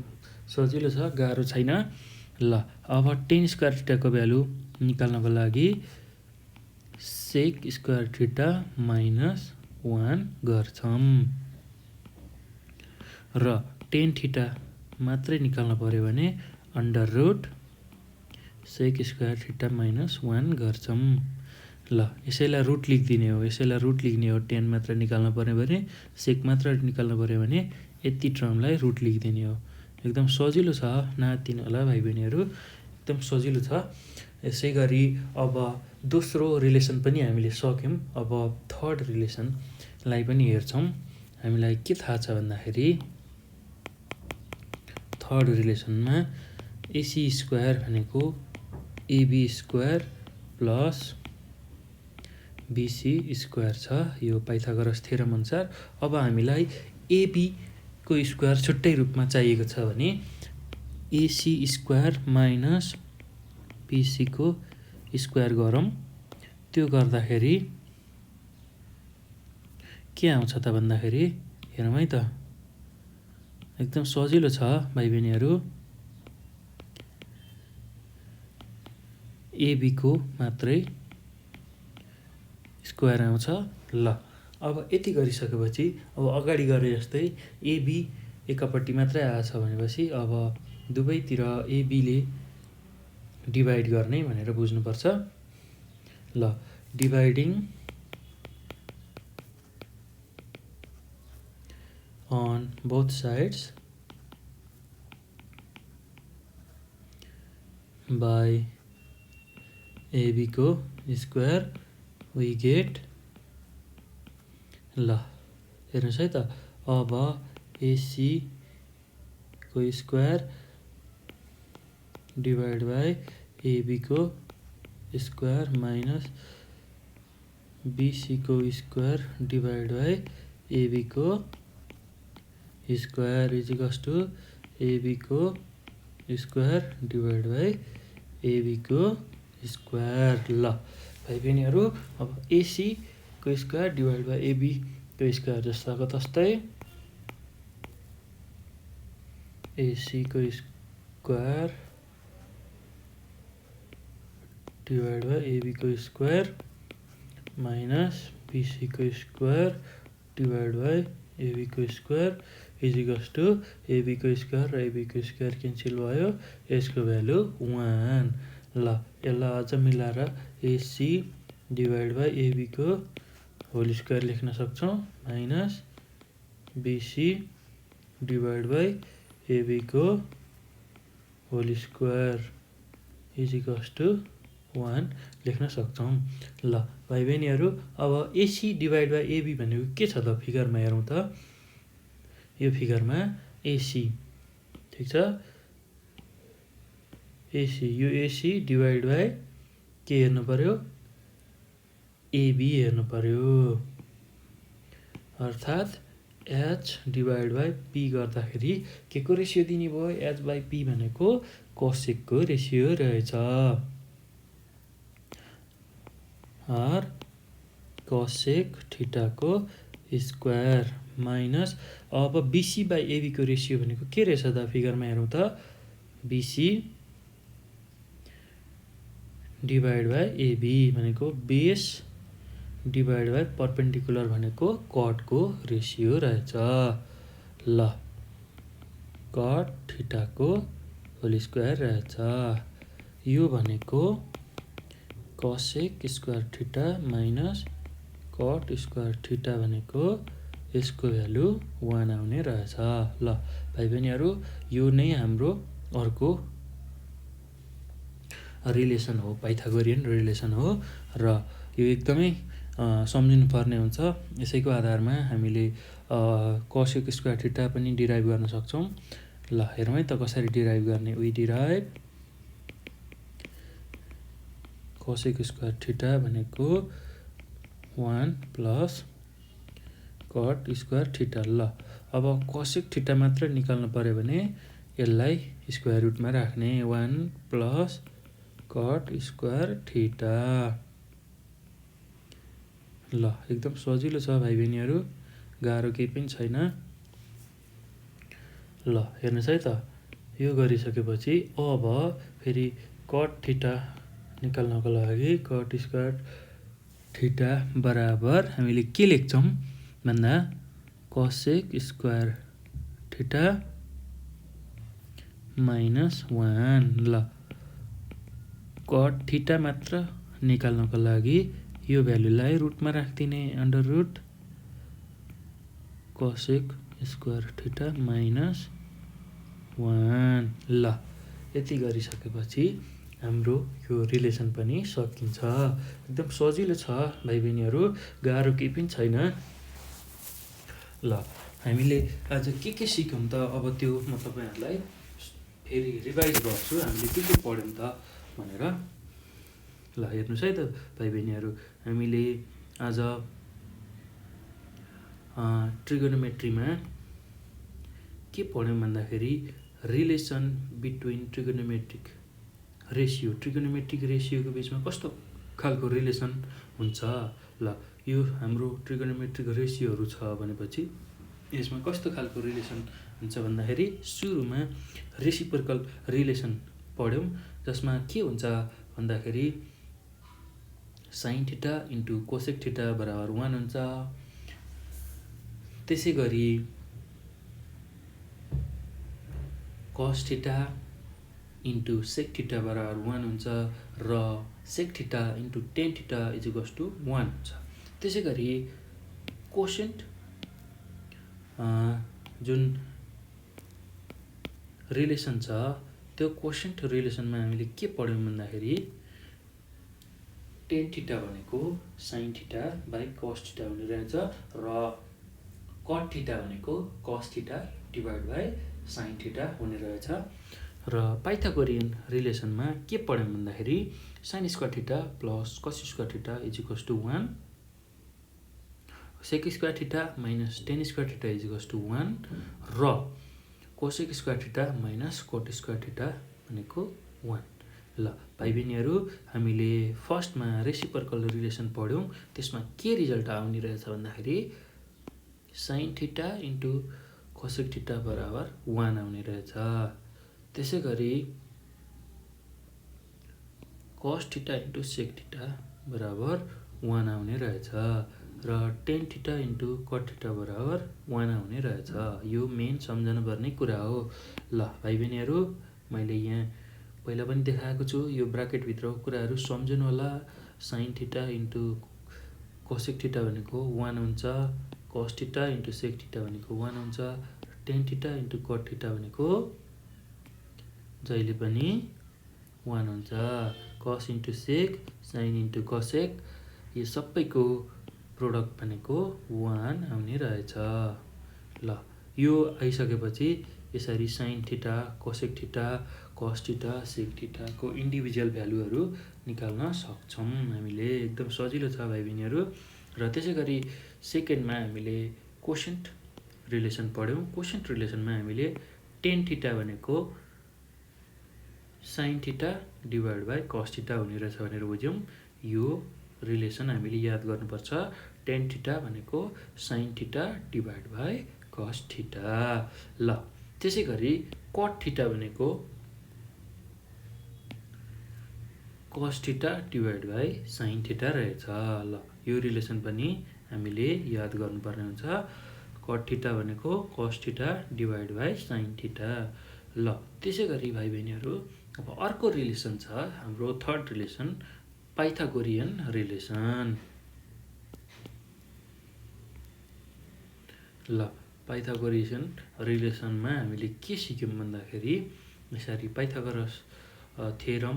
सजिलो छ, गाह्रो छैन। ल अब 10 स्क्वायर थीटाको भ्यालु निकाल्नको लागि सेक स्क्वायर थीटा माइनस 1 गर्छौँ। र टेन थीटा मात्रै निकाल्न पर्यो भने under root sec square theta minus 1 गर्छौँ। ल यसैलाई रुट लेखिदिने हो, यसैलाई रुट लेख्ने हो। टेन मात्र निकाल्न पर्यो भने, सेक मात्र निकाल्न पर्यो भने यति टर्मलाई रुट लेखिदिने हो। एकदम सजिलो छ, नातिन होला भाइ बहिनीहरू, एकदम सजिलो छ। यसै गरी अब दोस्रो रिलेसन पनि हामीले सक्यौँ। अब थर्ड रिलेसनलाई पनि हेर्छौँ। हामीलाई के थाहा छ भन्दाखेरि थर्ड रिलेसनमा एसी स्क्वायर भनेको AB square plus BC square छ, यो पाइथागोरस थ्योरम अनुसार। अब हामीलाई एबी को स्क्वायर छुट्टै रूपमा चाहिएको छ भने एसी स्क्वायर माइनस बीसी को स्क्वायर गरौँ। त्यो गर्दाखेरि के आउँछ त भन्दाखेरि हेरौँ है त, एकदम सजिलो छ भाइ बहिनीहरू। एबी को मात्रै स्क्वायर आउँछ। ल अब यति गरिसकेपछि अब अगाडि गरे जस्तै एबी एकापट्टि मात्रै आएछ भनेपछि अब दुवैतिर एबीले डिभाइड गर्ने भनेर बुझ्नुपर्छ। ल dividing on both sides by AB को स्क्वायर we get, ल हेर्नुहोस् है त, अब एसी को स्क्वायर डिभाइड बाई एबी को स्क्वायर माइनस बीसी को स्क्वायर डिभाइड बाई एबी को square is equals to AB को स्क्वायर डिभाइड बाई एबी को स्क्वायर। ल भाइ बहिनीहरू, अब एसी को स्क्वायर डिभाइड बाई एबी को स्क्वायर जस्ताको तस्तै एसी को स्क्वायर डिभाइड बाई एबी को स्क्वायर माइनस बीसी को स्क्वायर डिभाइड बाई एबी को square is equals to AB को स्क्वायर र एबी को स्क्वायर क्यान्सल भयो, यसको भ्यालु 1। ल यसलाई अझ मिलाएर एसी डिभाइड बाई एबी को होल स्क्वायर लेख्न सक्छौँ minus BC divide by AB को whole square is equals to 1 लेख्न सक्छौँ। ल भाइ बहिनीहरू, अब एसी डिभाइड बाई एबी भनेको के छ त फिगरमा हेरौँ त। यो फिगरमा एसी, ठिक छ, एसी, यो एसी डिभाइड बाई के हेर्नु पर्यो, एबी हेर्नु पर्यो। अर्थात् एच डिभाइड बाई पी गर्दाखेरि के को रेसियो दिने भयो, एच बाई पी भनेको कोसेकको रेसियो रहेछ। और कोसेक थीटाको स्क्वायर माइनस अब बीसी बाई एबी को रेसियो भनेको के रहेछ त फिगरमा हेरौँ त, बीसी डिभाइड बाई एबी भनेको बेस डिभाइड बाई परपेन्डिकुलर भनेको कटको रेसियो रहेछ। ल कट थीटाको होल स्क्वायर रहेछ, यो भनेको cosec square theta minus cot square theta भनेको यसको भ्यालु 1 आउने रहेछ। ल भाइ बहिनीहरू, यो नै हाम्रो अर्को रिलेसन हो, पाइथागोरियन रिलेसन हो र यो एकदमै सम्झिनु पर्ने हुन्छ। यसैको आधारमा हामीले कोसेक स्क्वायर थीटा पनि डिराइभ गर्न सक्छौँ। ल हेरौँ है त कसरी डिराइभ गर्ने। We derive cosec square theta भनेको 1 प्लस कट स्क्वायर थीटा। ल अब कोसेक थीटा मात्र निकाल्नु पर्यो भने यसलाई स्क्वायर रुटमा राख्ने, 1 प्लस कट स्क्वायर थीटा। ल एकदम सजिलो छ भाइ बहिनीहरू, गाह्रो केही पनि छैन। ल हेर्नुहोस् है त, यो गरिसकेपछि अब फेरि कट थीटा निकाल्नको लागि कट स्क्वायर थीटा बराबर हामीले के लेख्छौँ, भन्दा कोसेक स्क्वायर थीटा -1 ल कट थीटा मात्र निकाल्नको लागि यो भ्यालुलाई रुटमा राख्दिने under root cosec square theta -1 ल यति गरिसकेपछि हाम्रो यो रिलेसन पनि सकिन्छ। एकदम सजिलो छ भाइ बहिनीहरू, गाह्रो केही पनि छैन। ल हामीले आज के सिक्यौँ त, अब त्यो म तपाईँहरूलाई फेरि रिभाइज गर्छु हामीले के पढ्यौँ त भनेर। ल हेर्नुहोस् है त भाइ बहिनीहरू, हामीले आज ट्रिगोनोमेट्रीमा के पढ्यौँ भन्दाखेरि रिलेसन बिट्विन ट्रिगोनोमेट्रिक रेसियोको बिचमा कस्तो खालको रिलेसन हुन्छ। ल यो हाम्रो ट्रिगोनोमेट्रिक रेसियोहरू छ भनेपछि यसमा कस्तो खालको रिलेसन हुन्छ भन्दाखेरि सुरुमा रेसिप्रोकल रिलेसन पढ्यौँ, जसमा के हुन्छ भन्दाखेरि sine theta into cosec theta बराबर 1 हुन्छ। त्यसै गरी कस थीटा इन्टु सेक थीटा बराबर 1 हुन्छ र sec theta into tan theta is equals to 1 हुन्छ। त्यसै गरी कोसेन्ट जुन रिलेसन छ त्यो कोसेन्ट रिलेसनमा हामीले के पढ्यौँ भन्दाखेरि टेन थीटा भनेको sine theta by cos theta हुने रहेछ र कट थीटा भनेको cos theta divide by sine theta हुने रहेछ। र पाइथागोरियन रिलेसनमा के पढ्यौँ भन्दाखेरि sine square theta plus cos square theta is equals to 1, sec square theta minus tan square theta is equals to 1 र cosec square theta minus cot square theta भनेको 1। ल भाइ बहिनीहरू, हामीले फर्स्टमा रेसिप्रोकल रिलेसन पढ्यौँ, त्यसमा के रिजल्ट आउने रहेछ भन्दाखेरि sine theta into cosec theta बराबर 1 आउने रहेछ। त्यसै गरी कस थीटा इन्टु सेक थीटा बराबर 1 आउने रहेछ र ten theta into cot theta बराबर 1 आउने रहेछ। यो मेन सम्झनुपर्ने कुरा हो। ल भाइ बहिनीहरू, मैले यहाँ पहिला पनि देखाएको छु, यो ब्राकेटभित्रको कुराहरू सम्झनु होला। Sign theta into cosec theta भनेको 1 हुन्छ, कस थीटा इन्टु सेक थीटा भनेको 1 हुन्छ, ten theta into cot theta भनेको जहिले पनि 1 हुन्छ। कस इन्टु सेक, साइन इन्टु कोसेक, यो सबैको प्रोडक्ट भनेको 1 आउने रहेछ। ल यो आइसकेपछि यसरी sine theta, cosec theta, cos theta, sec थीटाको इन्डिभिजुअल भ्यालुहरू निकाल्न सक्छौँ हामीले। एकदम सजिलो छ भाइ बहिनीहरू। र त्यसै गरी सेकेन्डमा हामीले कोसेन्ट रिलेसन पढ्यौँ। कोसेन्ट रिलेसनमा हामीले टेन थीटा भनेको sine theta divide by cos theta हुने रहेछ भनेर बुझ्यौँ। यो रिलेसन हामीले याद गर्नुपर्छ। टेन थीटा भनेको sine theta divide by cos theta. ल त्यसै गरी कट थीटा भनेको cos theta divide by sine theta रहेछ। ल यो रिलेसन पनि हामीले याद गर्नुपर्ने हुन्छ। कट थीटा भनेको cos theta divide by sine theta. ल त्यसै गरी भाइ बहिनीहरू, अब अर्को रिलेसन छ हाम्रो थर्ड रिलेसन, पाइथागोरियन रिलेसन। ल पाइथागोरियन रिलेसनमा हामीले के सिक्यौँ भन्दाखेरि यसरी पाइथागोरस थ्योरम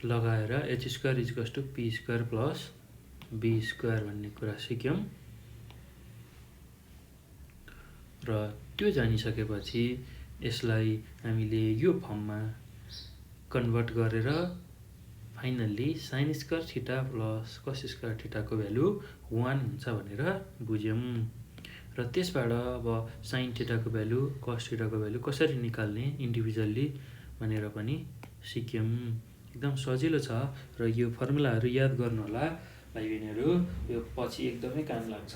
लगाएर H square is equals to P square plus B square भन्ने कुरा सिक्यौँ। र त्यो जानिसकेपछि यसलाई हामीले यो फर्ममा कन्भर्ट गरेर finally sine square theta plus cos square थीटाको भ्यालु 1 हुन्छ भनेर बुझ्यौँ। र त्यसबाट अब साइन थीटाको भ्यालु, कस थीटाको भ्यालु कसरी निकाल्ने इन्डिभिजुअल्ली भनेर पनि सिक्यौँ। एकदम सजिलो छ र यो फर्मुलाहरू याद गर्नु होला भाइ बहिनीहरू, यो पछि एकदमै काम लाग्छ।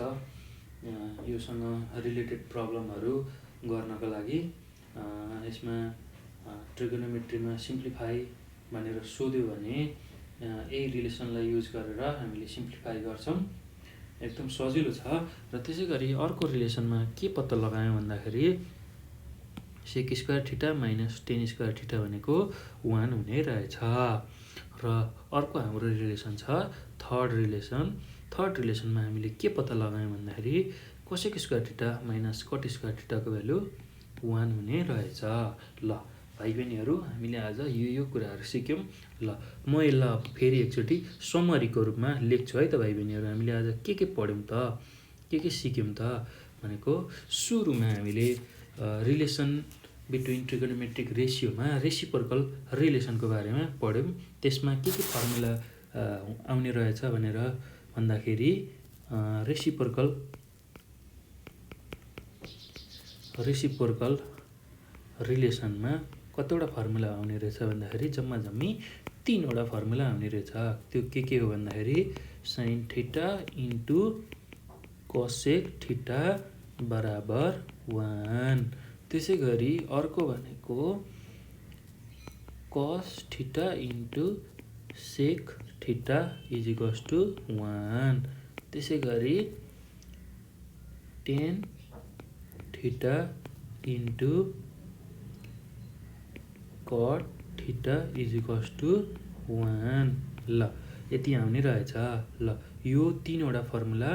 योसँग रिलेटेड प्रब्लमहरू गर्नको लागि यसमा ट्रिगोनोमेट्रीमा सिम्प्लिफाई भनेर सोध्यो भने यही रिलेसनलाई युज गरेर हामीले सिम्प्लिफाई गर्छौँ एकदम सजिलो छ। र त्यसै गरी अर्को रिलेसनमा के पत्ता लगायौँ भन्दाखेरि sec square theta minus tan square theta भनेको 1 हुने रहेछ। र अर्को हाम्रो रिलेसन छ थर्ड रिलेसनमा हामीले के पत्ता लगायौँ भन्दाखेरि cosec square theta minus cot square थीटाको भ्यालु 1 हुने रहेछ। ल भाइ बहिनीहरू हामीले आज यो कुराहरू सिक्यौँ। ल म यसलाई फेरि एकचोटि समरीको रूपमा लेख्छु है त भाइ बहिनीहरू। हामीले आज के पढ्यौँ त, के सिक्यौँ त भनेको सुरुमा हामीले रिलेसन बिट्विन ट्रिगोनोमेट्रिक रेसियोमा रेसिप्रोकल रिलेसनको बारेमा पढ्यौँ। त्यसमा के फर्मुला आउने रहेछ भनेर भन्दाखेरि रेसिप्रोकल रिलेसनमा कतिवटा फर्मुला आउने रहेछ भन्दाखेरि जम्मी 3वटा फर्मुला आउने रहेछ। त्यो के हो भन्दाखेरि sine theta into cosec theta बराबर 1। त्यसै गरी अर्को भनेको cos theta into sec theta is equals to 1। त्यसै गरी tan theta into cot theta is equals to 1। ल यति आउने रहेछ। ल यो 3वटा फर्मुला,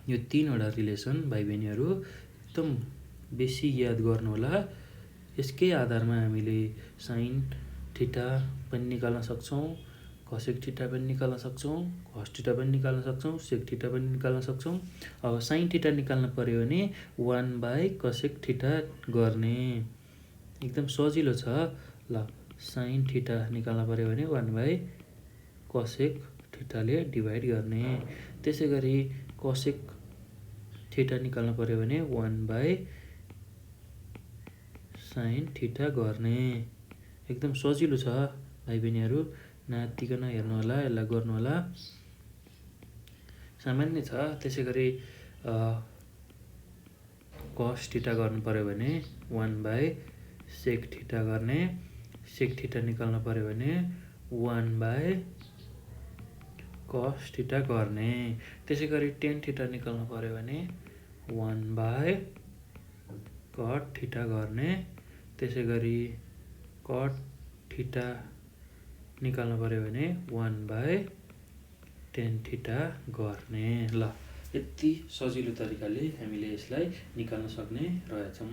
यो 3वटा रिलेसन भाइ बहिनीहरू एकदम बेसी याद गर्नु होला। यसकै आधारमा हामीले साइन थीटा पनि निकाल्न सक्छौँ, कोसेक थीटा पनि निकाल्न सक्छौँ, कस थीटा पनि निकाल्न सक्छौँ, सेक थीटा पनि निकाल्न सक्छौँ। अब साइन थीटा निकाल्न पर्यो भने 1/कोसेक थीटा गर्ने, एकदम सजिलो छ। ल साइन थीटा निकाल्न पर्यो भने 1/कोसेक थीटाले डिभाइड गर्ने। त्यसै गरी कोसेक थीटा निकाल्न पर्यो भने 1/साइन थीटा गर्ने। एकदम सजिलो छ भाइ बहिनीहरू, नआत्तिकन हेर्नु होला, यसलाई गर्नु होला, सामान्य छ। त्यसै गरी कस थीटा गर्नु पर्यो भने 1/सेक थीटा गर्ने। सेक थीटा निकाल्न पर्यो भने 1/कस थीटा गर्ने। त्यसै गरी टेन थीटा निकाल्न पर्यो भने 1/कट थीटा गर्ने। त्यसै गरी कट थीटा निकाल्न पर्यो भने 1/टेन थीटा गर्ने। ल यति सजिलो तरिकाले हामीले यसलाई निकाल्न सक्ने रहेछौँ।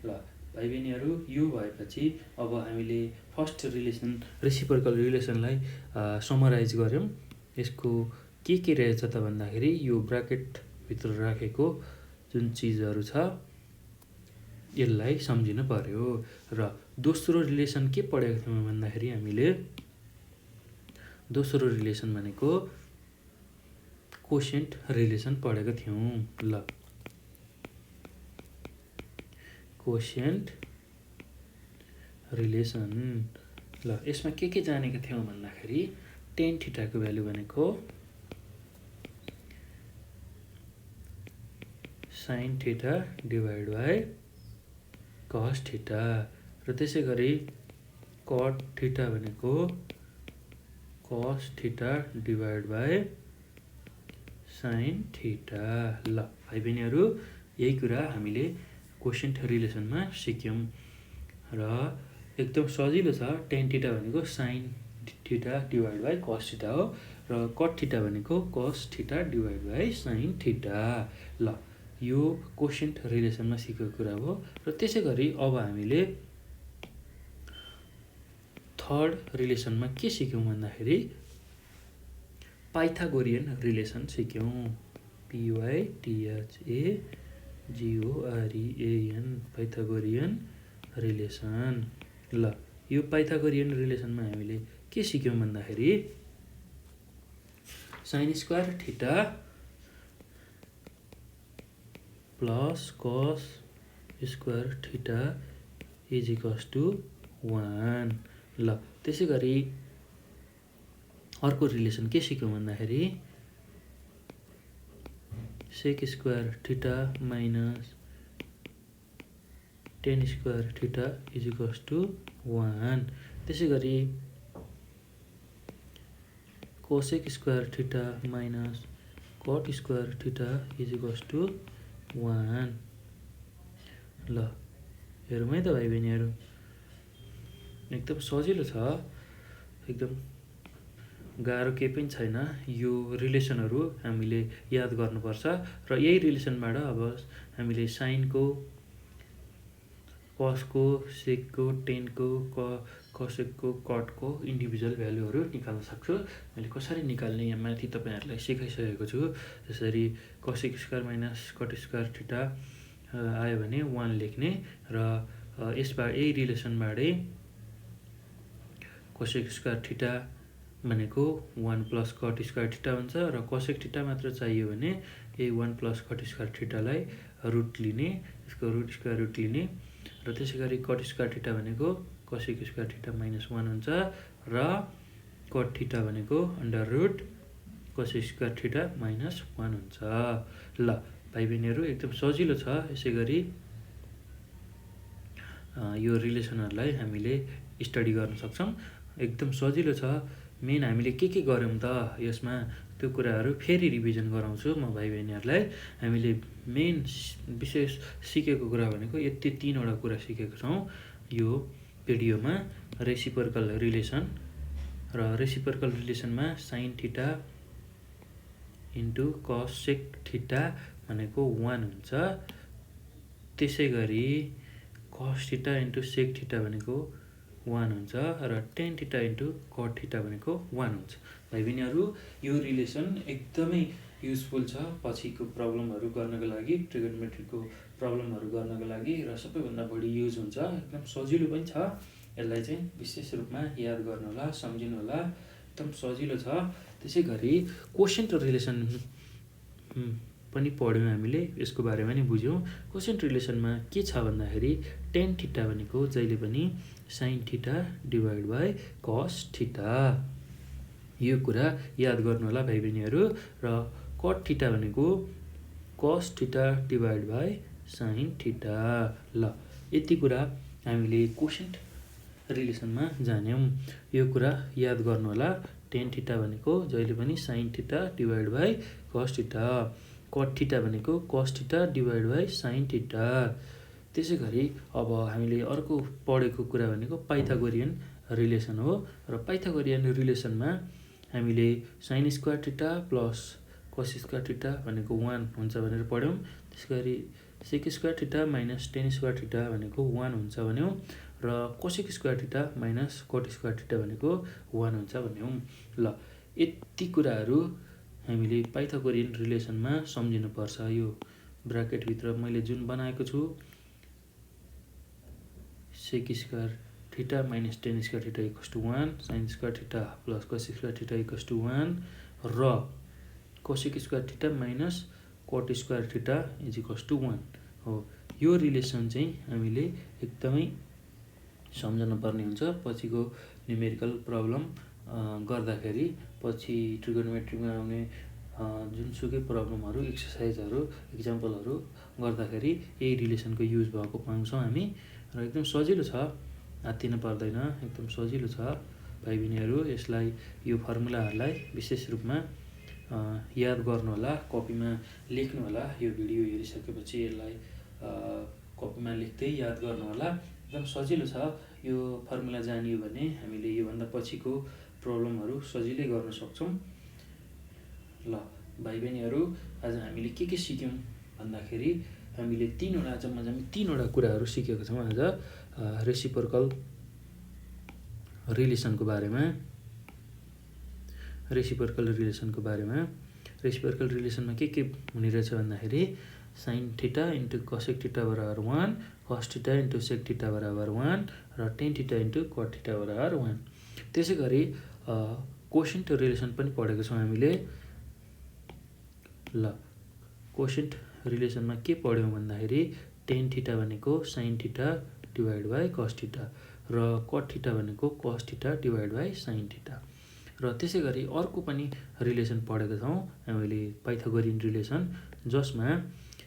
ल भाइ बहिनीहरू यो भएपछि अब हामीले फर्स्ट रिलेसन रेसिप्रोकल रिलेसनलाई समराइज गऱ्यौँ। यसको के रहेछ त भन्दाखेरि यो ब्राकेटभित्र राखेको जुन चिजहरू छ यसलाई सम्झिनु पर्यो। र दोस्रो रिलेसन के पढेको थियौँ भन्दाखेरि हामीले दोस्रो रिलेसन भनेको कोसेन्ट रिलेसन पढेको थियौँ। ल कोसेन्ट रिलेसन, ल यसमा के जानेको थियौँ भन्दाखेरि टेन थीटाको भ्यालु भनेको sine theta divide by cos theta, र त्यसै गरी कट थीटा भनेको cos theta divide by sine theta. ल भाइ बहिनीहरू यही कुरा हामीले कोसेन्ट रिलेसनमा सिक्यौँ। र एकदम सजिलो छ। टेन थीटा भनेको sine theta divide by cos theta हो, र कट थीटा भनेको cos theta divide by sine theta. ल यो कोसेन्ट रिलेसनमा सिकेको कुरा हो। र त्यसै गरी अब हामीले थर्ड रिलेसनमा के सिक्यौँ भन्दाखेरि पाइथागोरियन रिलेसन सिक्यौँ। PYTHAGOREAN Pythagorean relation. ल यो पाइथागोरियन रिलेसनमा हामीले के सिक्यौँ भन्दाखेरि sine square theta plus cos square theta is equals to 1। ल त्यसै गरी अर्को रिलेसन के सिक्यौँ भन्दाखेरि sec square theta minus tan square theta is equals to 1। त्यसै गरी cosec square theta minus cot square theta is equals to 1। ल हेरौँ है त भाइ बहिनीहरू, एकदम सजिलो छ, एकदम गाह्रो केही पनि छैन। यो रिलेसनहरू हामीले याद गर्नुपर्छ र यही रिलेसनबाट अब हामीले साइनको, कसको, सेकको, टेनको, कसेकको, कटको इन्डिभिजुअल भ्यालुहरू निकाल्न सक्छु। मैले कसरी निकाल्ने यहाँ माथि तपाईँहरूलाई सिकाइसकेको छु। जसरी cosec square minus cot square theta आयो भने 1 लेख्ने र यसबाट यही रिलेसनबाटै कोसेक स्क्वायर थीटा भनेको 1 प्लस कट स्क्वायर थीटा हुन्छ र कोसेक थीटा मात्र चाहियो भने यही 1 प्लस कट स्क्वायर थीटालाई रुट लिने, यसको रुट स्क्वायर रुट लिने र त्यसै गरी कट स्क्वायर थीटा भनेको कोसेक स्क्वायर थीटा माइनस 1 हुन्छ र कट थीटा भनेको under root cosec square theta minus 1 हुन्छ। ल भाइ बहिनीहरू एकदम सजिलो छ। यसै गरी यो रिलेसनहरूलाई हामीले स्टडी गर्न सक्छौँ। एकदम सजिलो छ। मेन हामीले के गऱ्यौँ त यसमा, त्यो कुराहरू फेरि रिभिजन गराउँछु म भाइ बहिनीहरूलाई। हामीले मेन विशेष सिकेको कुरा भनेको यति 3वटा कुरा सिकेको छौँ यो भिडियोमा। रेसिप्रोकल रिलेसन र रेसिप्रोकल रिलेसनमा sine theta into cosec theta भनेको 1 हुन्छ। त्यसै गरी कस थीटा इन्टु सेक थीटा भनेको 1 हुन्छ र ten theta into cot theta भनेको 1 हुन्छ। भाइ बहिनीहरू यो रिलेसन एकदमै युजफुल छ पछिको प्रब्लमहरू गर्नको लागि, ट्रिगोनोमेट्रीको प्रब्लमहरू गर्नको लागि र सबैभन्दा बढी युज हुन्छ। एकदम सजिलो पनि छ। यसलाई चाहिँ विशेष रूपमा याद गर्नु होला, सम्झिनु होला, एकदम सजिलो छ। त्यसै गरी कोसेन्ट रिलेसन पनि पढ्यौँ हामीले, यसको बारेमा नि बुझ्यौँ। कोसेन्ट रिलेसनमा के छ भन्दाखेरि टेन थीटा भनेको जहिले पनि sine theta divide by cos theta, यो कुरा याद गर्नु होला भाइ बहिनीहरू। र कट थीटा भनेको cos theta divide by sine theta. ल यति कुरा हामीले कोसेन्ट रिलेसनमा जान्यौँ। यो कुरा याद गर्नु होला। टेन थीटा भनेको जहिले पनि sine theta divide by cos theta, cot theta भनेको cos theta divide by sine theta. त्यसै गरी अब हामीले अर्को पढेको कुरा भनेको पाइथागोरियन रिलेसन हो र पाइथागोरियन रिलेसनमा हामीले sign square theta plus cos square theta भनेको 1 हुन्छ भनेर पढ्यौँ। त्यसै गरी सेक square theta minus tan square theta भनेको 1 हुन्छ भन्यौँ र cosec square theta minus cot square theta भनेको 1 हुन्छ भन्यौँ। ल यति कुराहरू हामीले पाइथागोरियन रिलेसनमा सम्झिनुपर्छ। यो ब्राकेटभित्र मैले जुन बनाएको छु, sec square theta minus tan square theta equals to 1, sine square theta plus cos square theta equals to 1 र cosec square theta minus cot square theta is equals to 1 हो। यो रिलेसन चाहिँ हामीले एकदमै सम्झन पर्ने हुन्छ पछिको न्युमेरिकल प्रब्लम गर्दाखेरि। पछि ट्रिगोनोमेट्रीमा आउने जुनसुकै प्रब्लमहरू, एक्सर्साइजहरू, इक्जाम्पलहरू गर्दाखेरि यही रिलेसनको युज भएको पाउँछौँ हामी र एकदम सजिलो छ, आत्तिन पर्दैन, एकदम सजिलो छ भाइ बहिनीहरू। यसलाई, यो फर्मुलाहरूलाई विशेष रूपमा याद गर्नु होला, कपीमा लेख्नु होला। यो भिडियो हेरिसकेपछि यसलाई कपीमा लेख्दै याद गर्नु होला। एकदम सजिलो छ। यो फर्मुला जानियो भने हामीले योभन्दा पछिको प्रब्लमहरू सजिलै गर्न सक्छौँ। ल भाइ बहिनीहरू, आज हामीले के सिक्यौँ भन्दाखेरि हामीले 3वटा, जम्मा 3वटा कुराहरू सिकेको छौँ आज रेसिप्रोकल रिलेसनको बारेमा। रेसिप्रोकल रिलेसनमा के हुने रहेछ भन्दाखेरि sine theta into cosec theta बराबर 1, कस थीटा इन्टु सेक थीटा बराबर 1 र ten theta into cot theta बराबर 1। त्यसै गरी कोसेन्ट रिलेसन पनि पढेको छौँ हामीले। ल कोसेन्ट रिलेसनमा के पढ्यौँ भन्दाखेरि टेन थीटा भनेको sine theta divide by cos theta र कट थीटा भनेको cos theta divide by sine theta. र त्यसै गरी अर्को पनि रिलेसन पढेको छौँ हामीले, पाइथागोरियन रिलेसन, जसमा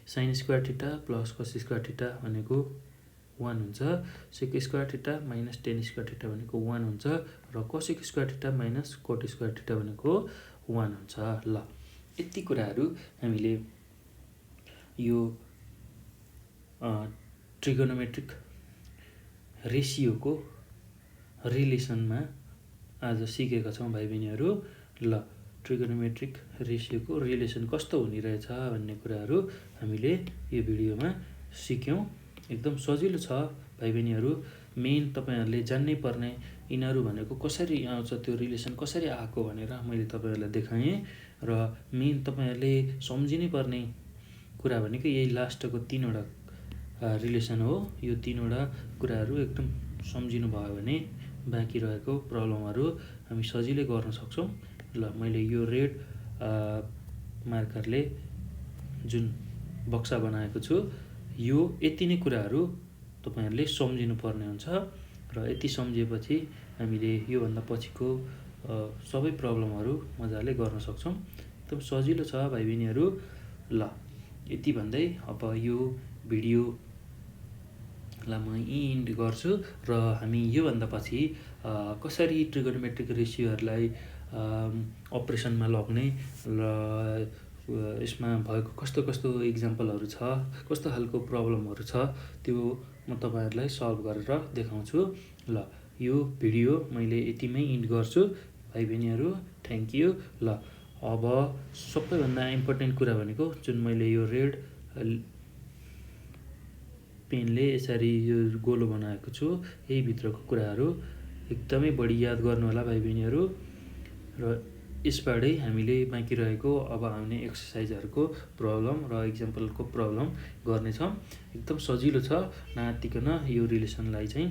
sign square theta plus cos square theta भनेको 1 हुन्छ, सेक square theta minus tan square theta भनेको 1 हुन्छ र cosec square theta minus cot square theta भनेको 1 हुन्छ। ल यति कुराहरू हामीले यो ट्रिगोनोमेट्रिक रेसियोको रिलेसनमा आज सिकेका छौँ भाइ बहिनीहरू। ल ट्रिगोनोमेट्रिक रेसियोको रिलेसन कस्तो हुने रहेछ भन्ने कुराहरू हामीले यो भिडियोमा सिक्यौँ। एकदम सजिलो छ भाइ बहिनीहरू। मेन तपाईँहरूले जान्नै पर्ने यिनीहरू भनेको कसरी आउँछ, त्यो रिलेसन कसरी आएको भनेर मैले तपाईँहरूलाई देखाएँ। र मेन तपाईँहरूले सम्झिनै पर्ने कुरा भनेको यही लास्टको 3वटा रिलेसन हो। यो 3वटा कुराहरू एकदम सम्झिनु भयो भने बाँकी रहेको प्रब्लमहरू हामी सजिलै गर्न सक्छौँ। ल मैले यो रेड मार्करले जुन बक्सा बनाएको छु, यो यति नै कुराहरू तपाईँहरूले सम्झिनु पर्ने हुन्छ। र यति सम्झिएपछि हामीले योभन्दा पछिको सबै प्रब्लमहरू मजाले गर्न सक्छौँ। एकदम सजिलो छ भाइ बहिनीहरू। ल यति भन्दै अब यो भिडियोलाई म इन्ड गर्छु र हामी योभन्दा पछि कसरी ट्रिगोनोमेट्रिक रेसियोहरूलाई अपरेसनमा लग्ने र यसमा भएको कस्तो कस्तो इक्जाम्पलहरू छ, कस्तो खालको प्रब्लमहरू छ, त्यो म तपाईँहरूलाई सल्भ गरेर देखाउँछु। ल यो भिडियो मैले यतिमै इन्ड गर्छु भाइ बहिनीहरू। Thank you. ल अब सबैभन्दा इम्पोर्टेन्ट कुरा भनेको जुन मैले यो रेड पेनले यसरी यो गोलो बनाएको छु, यही भित्रको कुराहरू एकदमै बढी याद गर्नु होला भाइ बहिनीहरू। र यसबाटै हामीले बाँकी रहेको अब आउने एक्सर्साइजहरूको प्रब्लम र इक्जाम्पलको प्रब्लम गर्नेछौँ। एकदम सजिलो छ, नआत्तिकन यो रिलेसनलाई चाहिँ,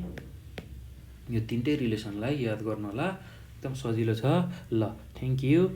यो 3टै रिलेसनलाई याद गर्नु होला। एकदम सजिलो छ। ल थ्याङ्क यू।